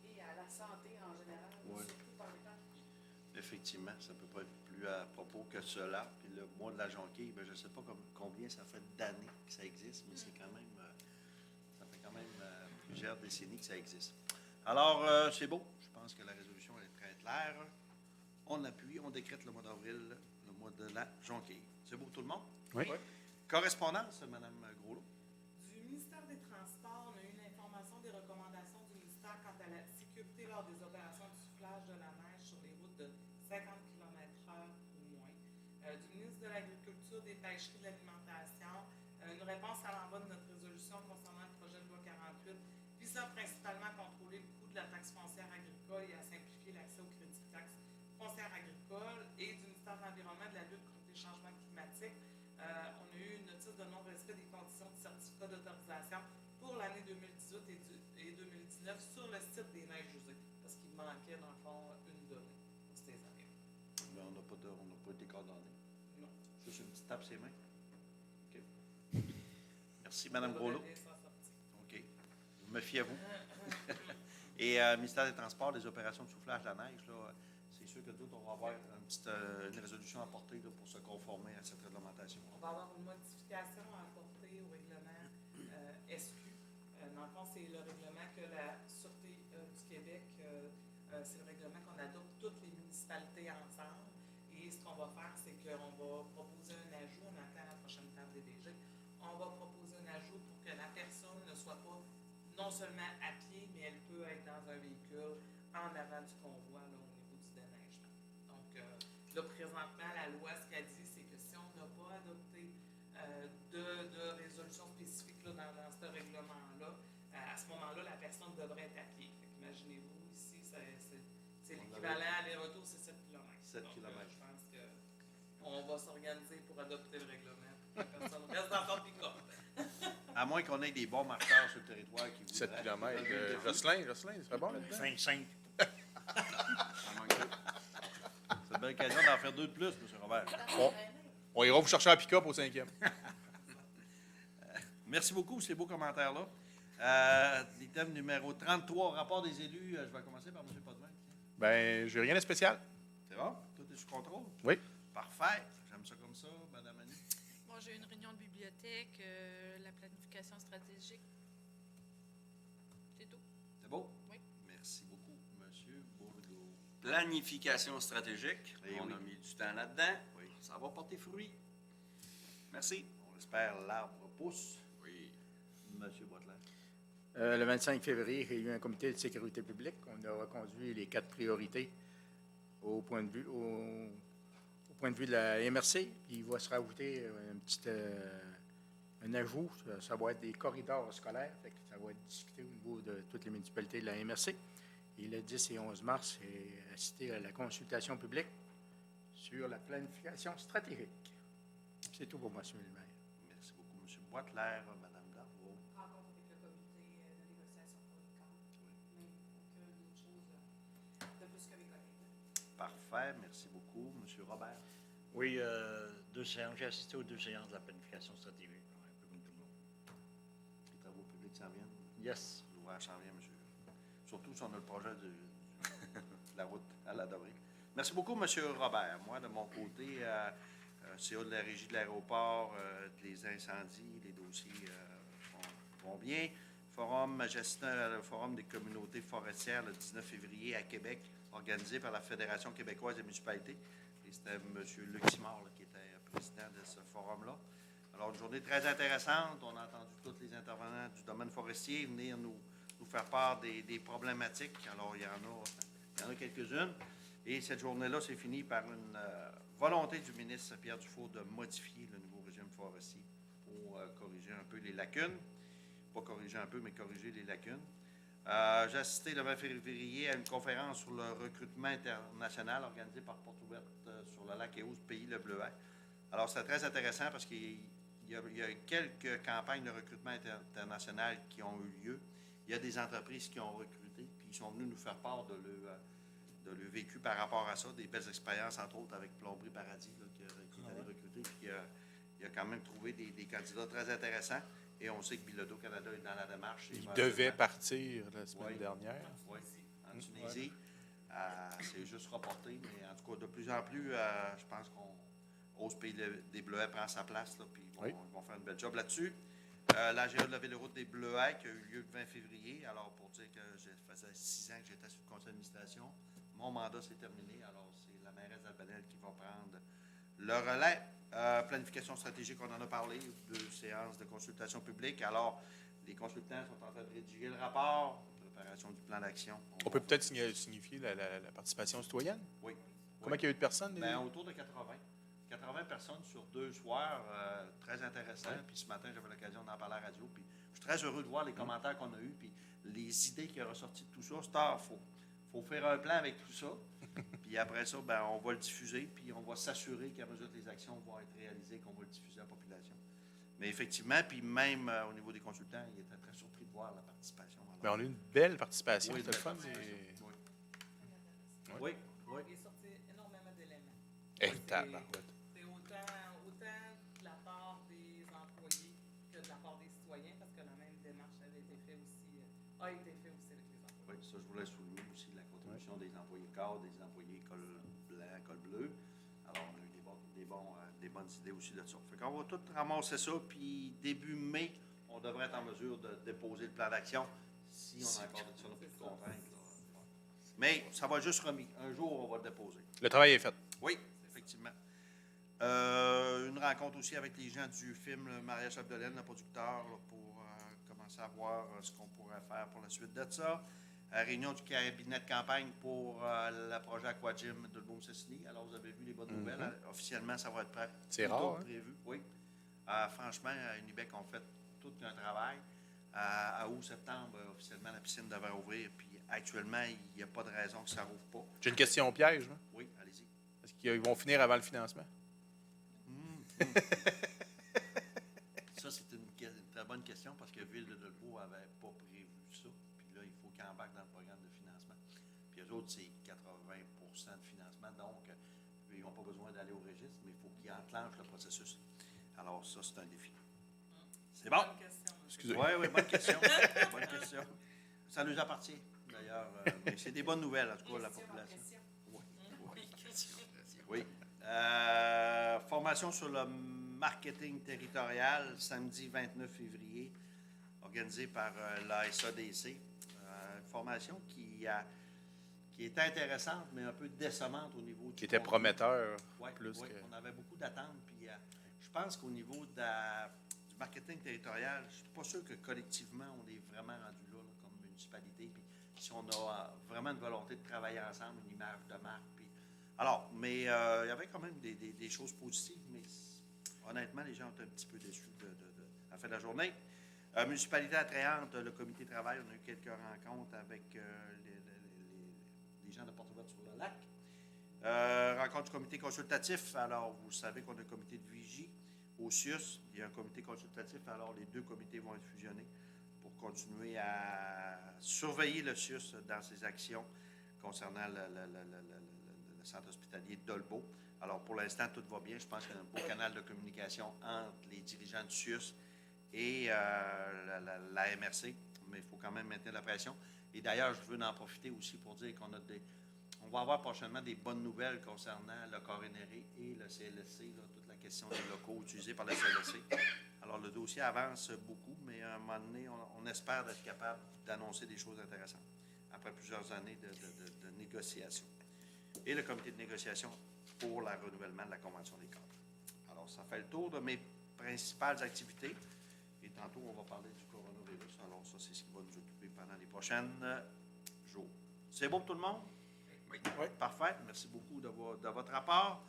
et à la santé en général, surtout par les temps qui courent. Effectivement, ça ne peut pas être plus à propos que cela. Puis le mois de la jonquille, je ne sais pas combien ça fait d'années que ça existe, mais c'est quand même, ça fait quand même plusieurs décennies que ça existe. Alors, c'est beau. Je pense que la résolution est très claire. On appuie, on décrète le mois d'avril, le mois de la jonquille. C'est beau tout le monde? Oui. Correspondance, Mme Groslot. Du ministère des Transports, on a eu une information des recommandations du ministère quant à la sécurité lors des opérations de soufflage de la neige sur les routes de 50 km/h ou moins. Du ministre de l'Agriculture, des Pêcheries, de l'Alimentation, une réponse à l'envoi de notre résolution concernant le projet de loi 48, visant principalement à contrôler le coût de la taxe foncière agricole et à simplifier l'accès au crédit de taxe foncière agricole, et du ministère de l'Environnement, de la lutte contre les changements climatiques. On a eu une notice de non-respect des conditions de certificat d'autorisation pour l'année 2018 et 2019 sur le site des Neiges usées. manquait, dans le fond, une donnée pour ces années. Ben, on n'a pas été coordonnés. Non. Juste une petite tape ses mains. OK. Merci, Mme Groslot. OK. Je me fie à vous. Et ministère des Transports, des opérations de soufflage de la neige, là, c'est sûr que d'autres, on va avoir une résolution à apporter là, pour se conformer à cette réglementation. On va avoir une modification à apporter au règlement SQ. Dans le fond, c'est le règlement que la Sûreté du Québec, c'est le règlement qu'on adopte toutes les municipalités ensemble. Et ce qu'on va faire, c'est qu'on va proposer un ajout, on attend la prochaine table des DG, on va proposer un ajout pour que la personne ne soit pas non seulement à pied, mais elle peut être dans un véhicule en avant du convoi là, au niveau du déneigement. Donc, là, présentement, la loi, ce qu'elle dit, c'est que si on n'a pas adopté de résolution spécifique là, dans ce règlement-là, à ce moment-là, la personne devrait être à pied. Imaginez-vous, ici, c'est l'équivalent aller-retour, c'est 7 km. 7 Donc, km. je pense qu'on va s'organiser pour adopter le règlement. La personne reste dans son pick-up. À moins qu'on ait des bons marqueurs sur le territoire qui 7 voudraient. km. Jocelyn, il serait bon là-dedans? 5-5. C'est une belle occasion d'en faire 2 de plus, M. Robert. On ira vous chercher un pick-up au 5e. Merci beaucoup pour ces beaux commentaires-là. L'item numéro 33, rapport des élus. Je vais commencer par M. Potvin. Ben, j'ai rien de spécial. C'est bon? Tout est sous contrôle? Oui. Parfait. J'aime ça comme ça, Mme Annie. Bon, j'ai eu une réunion de bibliothèque, la planification stratégique. C'est tout. C'est beau? Oui. Merci beaucoup, M. Bourleau. Planification stratégique. Eh On oui. a mis du temps là-dedans. Oui. Ça va porter fruit. Merci. On espère l'arbre pousse. Oui. M. Boitler. Le 25 février, il y a eu un comité de sécurité publique. On a reconduit les 4 priorités au point de vue de la MRC. Puis il va se rajouter un ajout. Ça va être des corridors scolaires. Fait que ça va être discuté au niveau de toutes les municipalités de la MRC. Et le 10 et 11 mars, c'est assisté à la consultation publique sur la planification stratégique. C'est tout pour moi, M. le maire. Merci beaucoup, M. Boitler. Mme Darvaux. Rencontre avec le comité de négociation pour les camps. Mais aucune autre chose de plus que mes collègues. Parfait. Merci beaucoup. M. Robert. Oui, 2 séances. J'ai assisté aux 2 séances de la planification stratégique, un peu comme tout le monde. Les travaux publics s'en viennent. Yes. L'ouvrage s'en vient, monsieur. Surtout si on a le projet de la route à la Dorée. Merci beaucoup, M. Robert. Moi, de mon côté, CA de la régie de l'aéroport, les incendies, les dossiers vont bien. Forum des communautés forestières le 19 février à Québec, organisé par la Fédération québécoise des municipalités. Et c'était M. Luc Simard qui était président de ce forum-là. Alors, une journée très intéressante. On a entendu tous les intervenants du domaine forestier venir nous faire part des problématiques. Alors, il y en a quelques-unes. Et cette journée-là, c'est fini par une volonté du ministre Pierre Dufault de modifier le nouveau régime forestier pour corriger un peu les lacunes. Pas corriger un peu, mais corriger les lacunes. J'ai assisté le 20 février à une conférence sur le recrutement international organisée par Porte Ouverte sur le lac Éouse, pays Le Bleuet. Alors, c'était très intéressant parce qu'il y a quelques campagnes de recrutement international qui ont eu lieu. Il y a des entreprises qui ont recruté, puis ils sont venus nous faire part de leur vécu par rapport à ça, des belles expériences, entre autres avec Plomberie Paradis, là, qui est allé recruter, puis il a quand même trouvé des candidats très intéressants. Et on sait que Bilodeau Canada est dans la démarche. Il devait partir la semaine dernière. Oui, en Tunisie. C'est juste reporté, mais en tout cas, de plus en plus, je pense qu'on Ose Pays des Bleuets prend sa place, là, puis ils vont faire une belle job là-dessus. L'AGA de la Véloroute des Bleuets qui a eu lieu le 20 février. Alors, pour dire que ça faisait 6 ans que j'étais sur le conseil d'administration, mon mandat s'est terminé. Alors, c'est la mairesse d'Albanel qui va prendre le relais. Planification stratégique, on en a parlé, 2 séances de consultation publique. Alors, les consultants sont en train de rédiger le rapport, préparation du plan d'action. On peut peut-être signifier la participation citoyenne? Oui. Combien il y a eu de personnes? Bien, autour de 80. 80 personnes sur 2 soirs, très intéressant. Puis ce matin, j'avais l'occasion d'en parler à la radio. Puis je suis très heureux de voir les commentaires qu'on a eus, puis les idées qui sont ressorties de tout ça. C'est faut faire un plan avec tout ça. Puis après ça, ben, on va le diffuser, puis on va s'assurer qu'à mesure que les actions vont être réalisées, qu'on va le diffuser à la population. Mais effectivement, puis même au niveau des consultants, ils étaient très surpris de voir la participation. Alors, mais on a eu une belle participation. oui, C'était le fun. oui. Oui, oui. Il est sorti énormément d'éléments. Eh, C'est- tabarouette. C'est autant de la part des employés que de la part des citoyens, parce que la même démarche avait été faite aussi, a été faite aussi avec les employés. Oui, ça, je voulais souligner aussi la contribution des employés cadres, des employés col blanc, col bleu. Alors, on a eu des bonnes idées aussi de ça. Fait qu'on va tout ramasser ça, puis début mai, on devrait être en mesure de déposer le plan d'action si on a encore de ça, plus de contraintes. Là. Mais ça va juste remis. Un jour, on va le déposer. Le travail est fait. Oui, effectivement. Une rencontre aussi avec les gens du film Le Maria Chapdelaine, le producteur, là, pour commencer à voir ce qu'on pourrait faire pour la suite de ça. Réunion du cabinet de campagne pour le projet Aquagym de Beaume-Cecily. Alors, vous avez vu les bonnes nouvelles. Officiellement, ça va être prêt. C'est plus tôt rare, que hein? prévu. Oui. Franchement, à Unibec, on fait tout un travail. À août-septembre, officiellement, la piscine devrait ouvrir. Puis actuellement, il n'y a pas de raison que ça ne rouvre pas. J'ai une question piège. Hein? Oui, allez-y. Est-ce qu'ils vont finir avant le financement? Ça, c'est une très bonne question parce que Ville de Dolbeau n'avait pas prévu ça. Puis là, il faut qu'ils embarquent dans le programme de financement. Puis eux autres, c'est 80 de financement. Donc, ils n'ont pas besoin d'aller au registre, mais il faut qu'ils enclenchent le processus. Alors, ça, c'est un défi. C'est bon? Bonne question, monsieur. Excusez. Oui, bonne question. Bonne question. Ça nous appartient, d'ailleurs. Mais c'est des bonnes nouvelles, en tout cas, la Question en population. question. Oui. Formation sur le marketing territorial, samedi 29 février, organisée par la SADC. Formation qui était intéressante, mais un peu décevante au niveau du Qui était contenu. prometteur. Ouais, plus ouais, que- on avait beaucoup d'attentes. Puis je pense qu'au niveau du marketing territorial, je ne suis pas sûr que collectivement, on est vraiment rendu là, comme municipalité. Puis si on a vraiment une volonté de travailler ensemble, une image de marque. Mais il y avait quand même des choses positives, mais honnêtement, les gens ont un petit peu déçus à la fin de la journée. Municipalité attrayante, le comité de travail, on a eu quelques rencontres avec les gens de Porte-Ouverte sur le lac. Rencontre du comité consultatif, alors vous savez qu'on a un comité de vigie au CIUS, il y a un comité consultatif, alors les deux comités vont être fusionnés pour continuer à surveiller le CIUS dans ses actions concernant le centre hospitalier de Dolbeau. Alors, pour l'instant, tout va bien. Je pense qu'il y a un beau canal de communication entre les dirigeants du CIUS et la MRC, mais il faut quand même maintenir la pression. Et d'ailleurs, je veux en profiter aussi pour dire on va avoir prochainement des bonnes nouvelles concernant le coronerie et le CLSC, là, toute la question des locaux utilisés par le CLSC. Alors, le dossier avance beaucoup, mais à un moment donné, on espère être capable d'annoncer des choses intéressantes après plusieurs années de négociations. Et le comité de négociation pour le renouvellement de la Convention des cadres. Alors, ça fait le tour de mes principales activités. Et tantôt, on va parler du coronavirus. Alors, ça, c'est ce qui va nous occuper pendant les prochains jours. C'est bon pour tout le monde? Oui. Oui. Parfait. Merci beaucoup de votre rapport.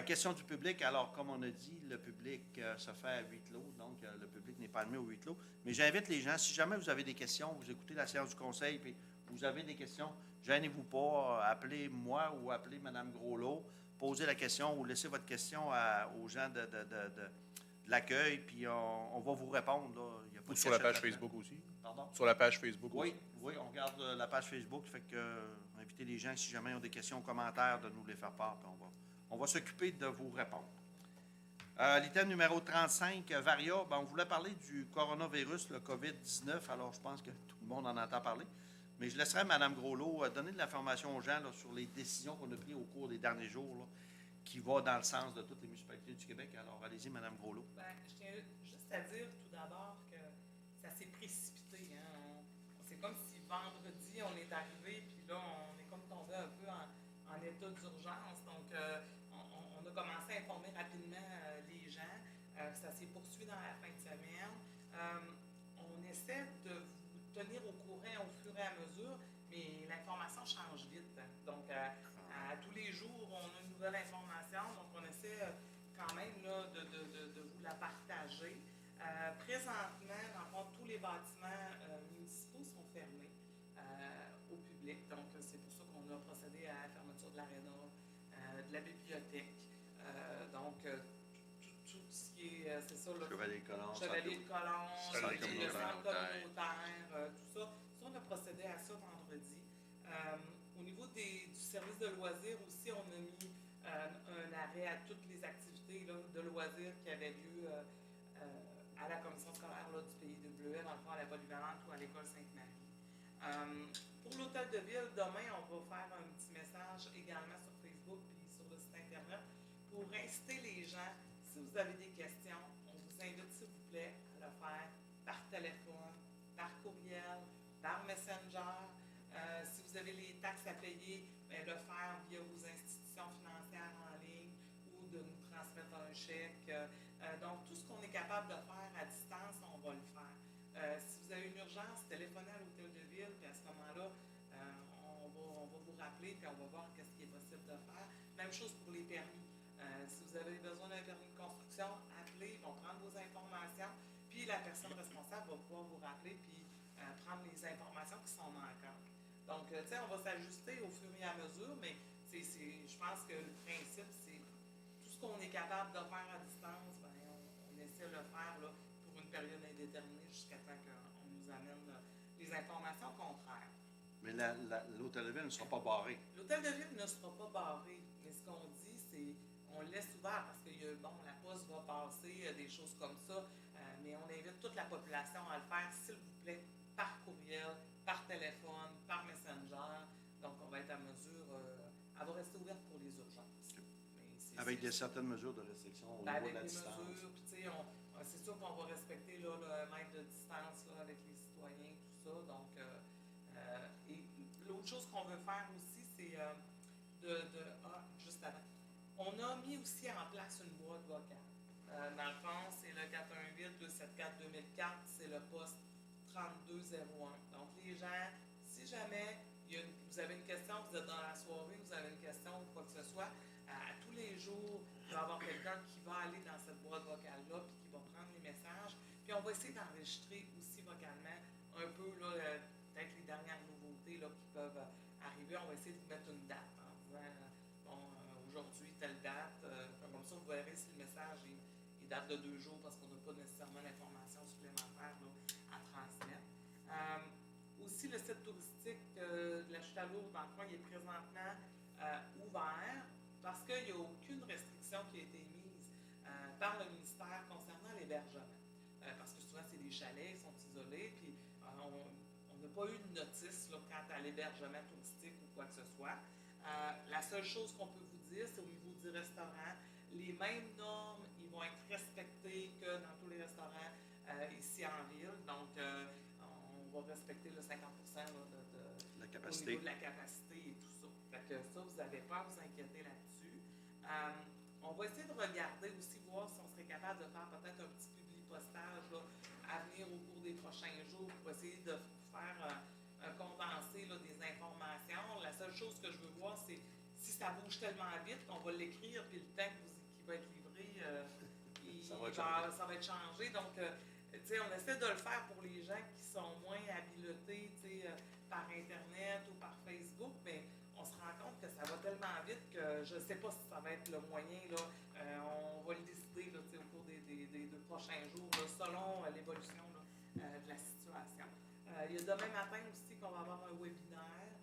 Question du public. Alors, comme on a dit, le public se fait à huis clos. Donc, le public n'est pas admis au huis clos. Mais j'invite les gens, si jamais vous avez des questions, vous écoutez la séance du conseil, puis vous avez des questions, gênez-vous pas, appelez moi ou appelez Mme Groslot, posez la question ou laissez votre question aux gens de l'accueil, puis on va vous répondre. Là. Il y a pas Ou de sur la cachette page là-dedans. Facebook aussi. Pardon? Sur la page Facebook Oui, aussi. oui, on regarde la page Facebook. Fait que invitez les gens, si jamais ils ont des questions, commentaires, de nous les faire part, puis on va s'occuper de vous répondre. L'item numéro 35, Varia, on voulait parler du coronavirus, le COVID-19, alors je pense que tout le monde en entend parler. Mais je laisserai Mme Groslot donner de l'information aux gens là, sur les décisions qu'on a prises au cours des derniers jours, là, qui va dans le sens de toutes les municipalités du Québec. Alors, allez-y, Mme Groslot. Je tiens juste à dire tout d'abord que ça s'est précipité. Hein. C'est comme si vendredi, on est arrivé, puis là, on est comme tombé un peu en état d'urgence. Donc, on a commencé à informer rapidement les gens. Ça s'est poursuivi dans la fin de semaine. On essaie de vous tenir au courant au fur et à mesure, mais l'information change vite. Donc, à tous les jours, on a une nouvelle information. Donc, on essaie quand même là, de vous la partager. Présentement, dans le fond, tous les bâtiments municipaux sont fermés au public. Donc, c'est pour ça qu'on a procédé à la fermeture de l'aréna, de la bibliothèque. Donc, tout ce qui est, c'est ça, le Chevalier-Colomb, Chevalier de Colomb, Centre le communautaire. centre communautaire, tout ça. Ça, on a procédé à ça vendredi. Au niveau du services de loisirs aussi, on a mis un arrêt à toutes les activités là, de loisirs qui avaient lieu à la commission scolaire là, du Pays de Bleuet, dans le fond à la Polyvalente ou à l'école Sainte-Marie. Pour l'hôtel de ville, demain, on va faire un petit message également sur Facebook et sur le site Internet pour inciter les gens, si vous avez des questions, on vous invite s'il vous plaît à le faire par téléphone, par courriel, par Messenger. Si vous avez les taxes à payer, bien, le faire via vos institutions financières en ligne ou de nous transmettre un chèque. Donc, tout ce qu'on est capable de faire à distance, on va le faire. Si vous avez une urgence, téléphonez à l'hôtel de ville, puis à ce moment-là, on va vous rappeler, puis on va voir qu'est-ce qui est possible de faire. Même chose pour les permis. Si vous avez besoin d'un permis de construction, appelez, ils vont prendre vos informations, puis la personne responsable va pouvoir vous rappeler, puis prendre les informations qui sont manquantes. Donc, tu sais, on va s'ajuster au fur et à mesure, mais je pense que le principe, c'est tout ce qu'on est capable de faire à distance, ben, on essaie de le faire là, pour une période indéterminée jusqu'à temps qu'on nous amène les informations contraires. Mais l'hôtel de ville ne sera pas barré. L'hôtel de ville ne sera pas barré, mais ce qu'on dit, c'est on le laisse ouvert parce que la poste va passer, des choses comme ça, mais on invite toute la population à le faire, s'il vous plaît, par courriel, par téléphone, par Messenger. Donc, on va être à mesure, elle va rester ouverte pour les urgences. Mais Avec certaines mesures de restriction au niveau avec de la des distance. mesures, puis tu sais, c'est sûr qu'on va respecter là, le mètre de distance là, avec les citoyens, tout ça. Donc, et l'autre chose qu'on veut faire aussi, c'est juste avant. On a mis aussi en place une boîte vocale. Dans le fond, c'est le 418-274-2004, c'est le poste 3201. Donc, les gens, si jamais vous avez une question, vous êtes dans la soirée, vous avez une question ou quoi que ce soit, à tous les jours, il va y avoir quelqu'un qui va aller dans cette boîte vocale-là puis qui va prendre les messages. Puis on va essayer d'enregistrer aussi vocalement un peu, là, peut-être les dernières nouveautés là, qui peuvent arriver. On va essayer de vous mettre une date en disant, aujourd'hui, telle date. Comme ça, vous verrez si le message il date de 2 jours parce qu'on n'a pas nécessairement l'information supplémentaire là, à transmettre. Aussi, le site touristique de la Chute à Lourdes, dans le fond, il est présentement ouvert parce qu'il n'y a aucune restriction qui a été mise par le ministère concernant l'hébergement. Parce que souvent, c'est des chalets, ils sont isolés, puis on n'a pas eu de notice là, quant à l'hébergement touristique ou quoi que ce soit. La seule chose qu'on peut vous dire, c'est au niveau du restaurant, les mêmes normes, ils vont être respectés que dans tous les restaurants ici en ville. Donc, on va respecter le 50% là, de La capacité. au niveau de la capacité et tout ça. Fait que ça, vous n'avez pas à vous inquiéter là-dessus. On va essayer de regarder aussi, voir si on serait capable de faire peut-être un petit publi-postage là, à venir au cours des prochains jours pour essayer de faire un condensé là, des informations. La seule chose que je veux voir, c'est si ça bouge tellement vite qu'on va l'écrire, puis le temps qui va être livré, ça va être changé. Donc, on essaie de le faire pour les gens qui sont moins habilités par Internet ou par Facebook, mais on se rend compte que ça va tellement vite que je ne sais pas si ça va être le moyen. Là, on va le décider là, au cours des 2 prochains jours, là, selon l'évolution de la situation. Il y a demain matin aussi qu'on va avoir un webinaire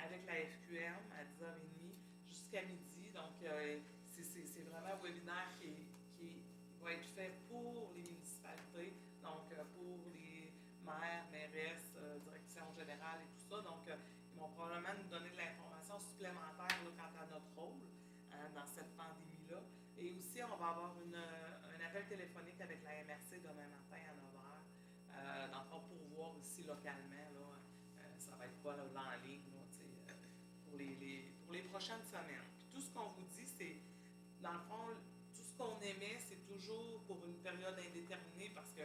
avec la FQM à 10h30 jusqu'à midi. Donc, c'est vraiment un webinaire qui va être fait pour les municipalités, donc pour les maires, mairesses, direction générale et tout ça. Donc, ils vont probablement nous donner de l'information supplémentaire là, quant à notre rôle dans cette pandémie-là. Et aussi, on va avoir un appel téléphonique avec la MRC demain matin à 9h, dans le fond, pour voir ici localement, là, ça va être quoi là, en ligne là, pour les prochaines semaines. Puis tout ce qu'on vous dit, c'est, dans le fond, tout ce qu'on émet, c'est toujours pour une période indéterminée parce que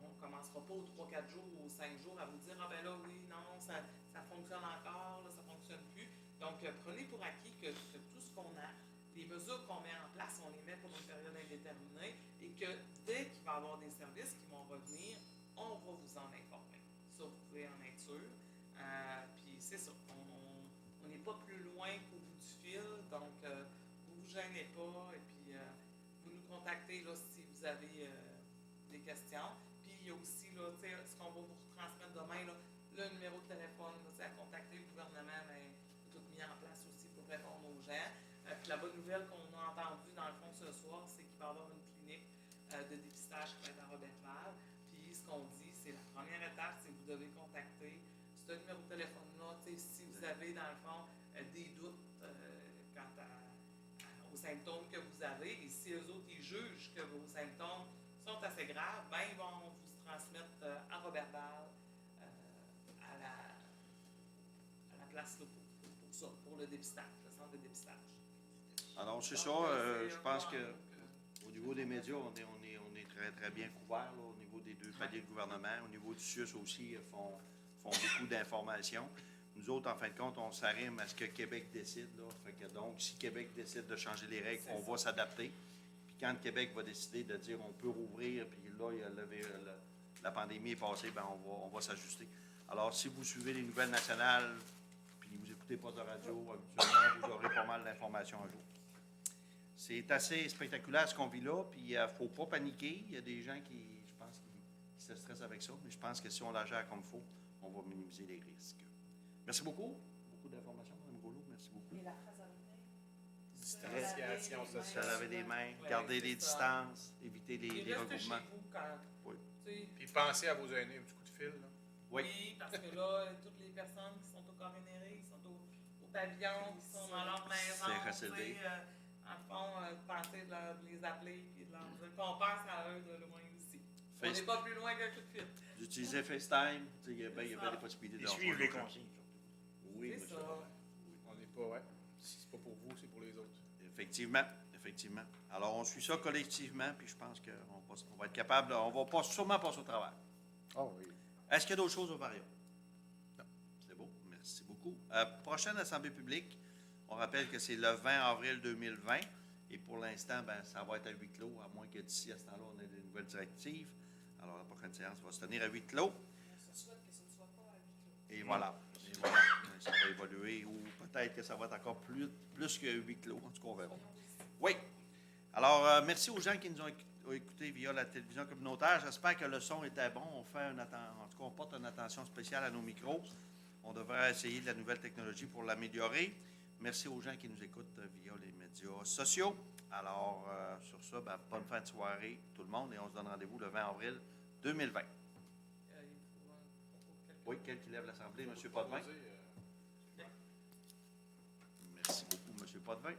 on ne commencera pas aux 3-4 jours ou aux 5 jours à vous dire « Ah ben là, oui, non, ça fonctionne encore, là, ça ne fonctionne plus. » Donc, prenez pour acquis que tout ce qu'on a, les mesures qu'on met en place, on les met pour une période indéterminée et que dès qu'il va y avoir des services qui vont revenir, on va vous en informer. Ça, vous pouvez en être sûr. Puis c'est ça, on n'est pas plus loin qu'au bout du fil, donc vous ne vous gênez pas et puis vous nous contactez là, si vous avez des questions. Puis il y a aussi là, ce qu'on va vous retransmettre demain, là, le numéro de téléphone là, à contacter le gouvernement, mais tout mis en place aussi message qui va être enrobé-verbal. Puis ce qu'on dit, c'est la première étape, c'est que vous devez contacter ce numéro de téléphone-là, si vous avez, dans le fond, des doutes quant aux symptômes que vous avez. Et si eux autres, ils jugent que vos symptômes sont assez graves, ben ils vont vous transmettre enrobé-verbal à la place là, pour ça, pour le dépistage, le centre de dépistage. Alors, c'est ça. Donc, Je pense que au niveau des médias, on est très, très bien couverts, là, au niveau des deux paliers de gouvernement. Au niveau du CIUS aussi, ils font beaucoup d'informations. Nous autres, en fin de compte, on s'arrime à ce que Québec décide. Là. Fait que donc, si Québec décide de changer les règles, on va s'adapter. Puis quand Québec va décider de dire on peut rouvrir, puis là, la pandémie est passée, ben on va s'ajuster. Alors, si vous suivez les nouvelles nationales, puis vous n'écoutez pas de radio, habituellement, vous aurez pas mal d'informations à jour. C'est assez spectaculaire ce qu'on vit là, puis il ne faut pas paniquer. Il y a des gens qui, je pense, qui se stressent avec ça, mais je pense que si on la gère comme il faut, on va minimiser les risques. Merci beaucoup. Beaucoup d'informations, Mme Rouleau. Merci beaucoup. Et la phrase à retenir? Distanciation Se sociale. laver les mains, Ouais, garder c'est les ça. distances, éviter les Puis restez chez regroupements. vous quand, Oui. tu sais, Puis pensez à vos aînés, un petit coup de fil. Là. Oui. oui, parce que là, toutes les personnes qui sont au coronéré, qui sont au pavillon, qui sont dans leur maison, C'est tu recédé. sais, en fond, pensez de les appeler, puis de leur dire qu'on pense à eux de loin aussi. On Face- n'est pas plus loin qu'un coup de fil. D'utiliser FaceTime, tu sais, il y a bien des possibilités Et de suivre les rejoindre. consignes, surtout. Oui, C'est monsieur. ça. On n'est pas, ouais. Si c'est pas pour vous, c'est pour les autres. Effectivement, effectivement. Alors, on suit ça collectivement, puis je pense qu'on va être capable, on va pas, sûrement passer au travers. Oh oui. Est-ce qu'il y a d'autres choses au variant? Non. C'est beau, merci beaucoup. Prochaine assemblée publique, on rappelle que c'est le 20 avril 2020, et pour l'instant, ben, ça va être à huis clos, à moins que d'ici à ce temps-là, on ait des nouvelles directives. Alors, la prochaine séance va se tenir à huis clos, On se souhaite que ce ne soit pas à huis clos. et voilà. Et voilà. Ça va évoluer, ou peut-être que ça va être encore plus que huis clos, en tout cas, on verra. Oui. Alors, merci aux gens qui nous ont écoutés via la télévision communautaire. J'espère que le son était bon. En tout cas, on porte une attention spéciale à nos micros. On devrait essayer de la nouvelle technologie pour l'améliorer. Merci aux gens qui nous écoutent via les médias sociaux. Alors, sur ça, ben, bonne fin de soirée, tout le monde, et on se donne rendez-vous le 20 avril 2020. Il faut quelqu'un. Oui, quel qui lève l'Assemblée? M. Potvin. Proposer, Merci beaucoup, M. Potvin.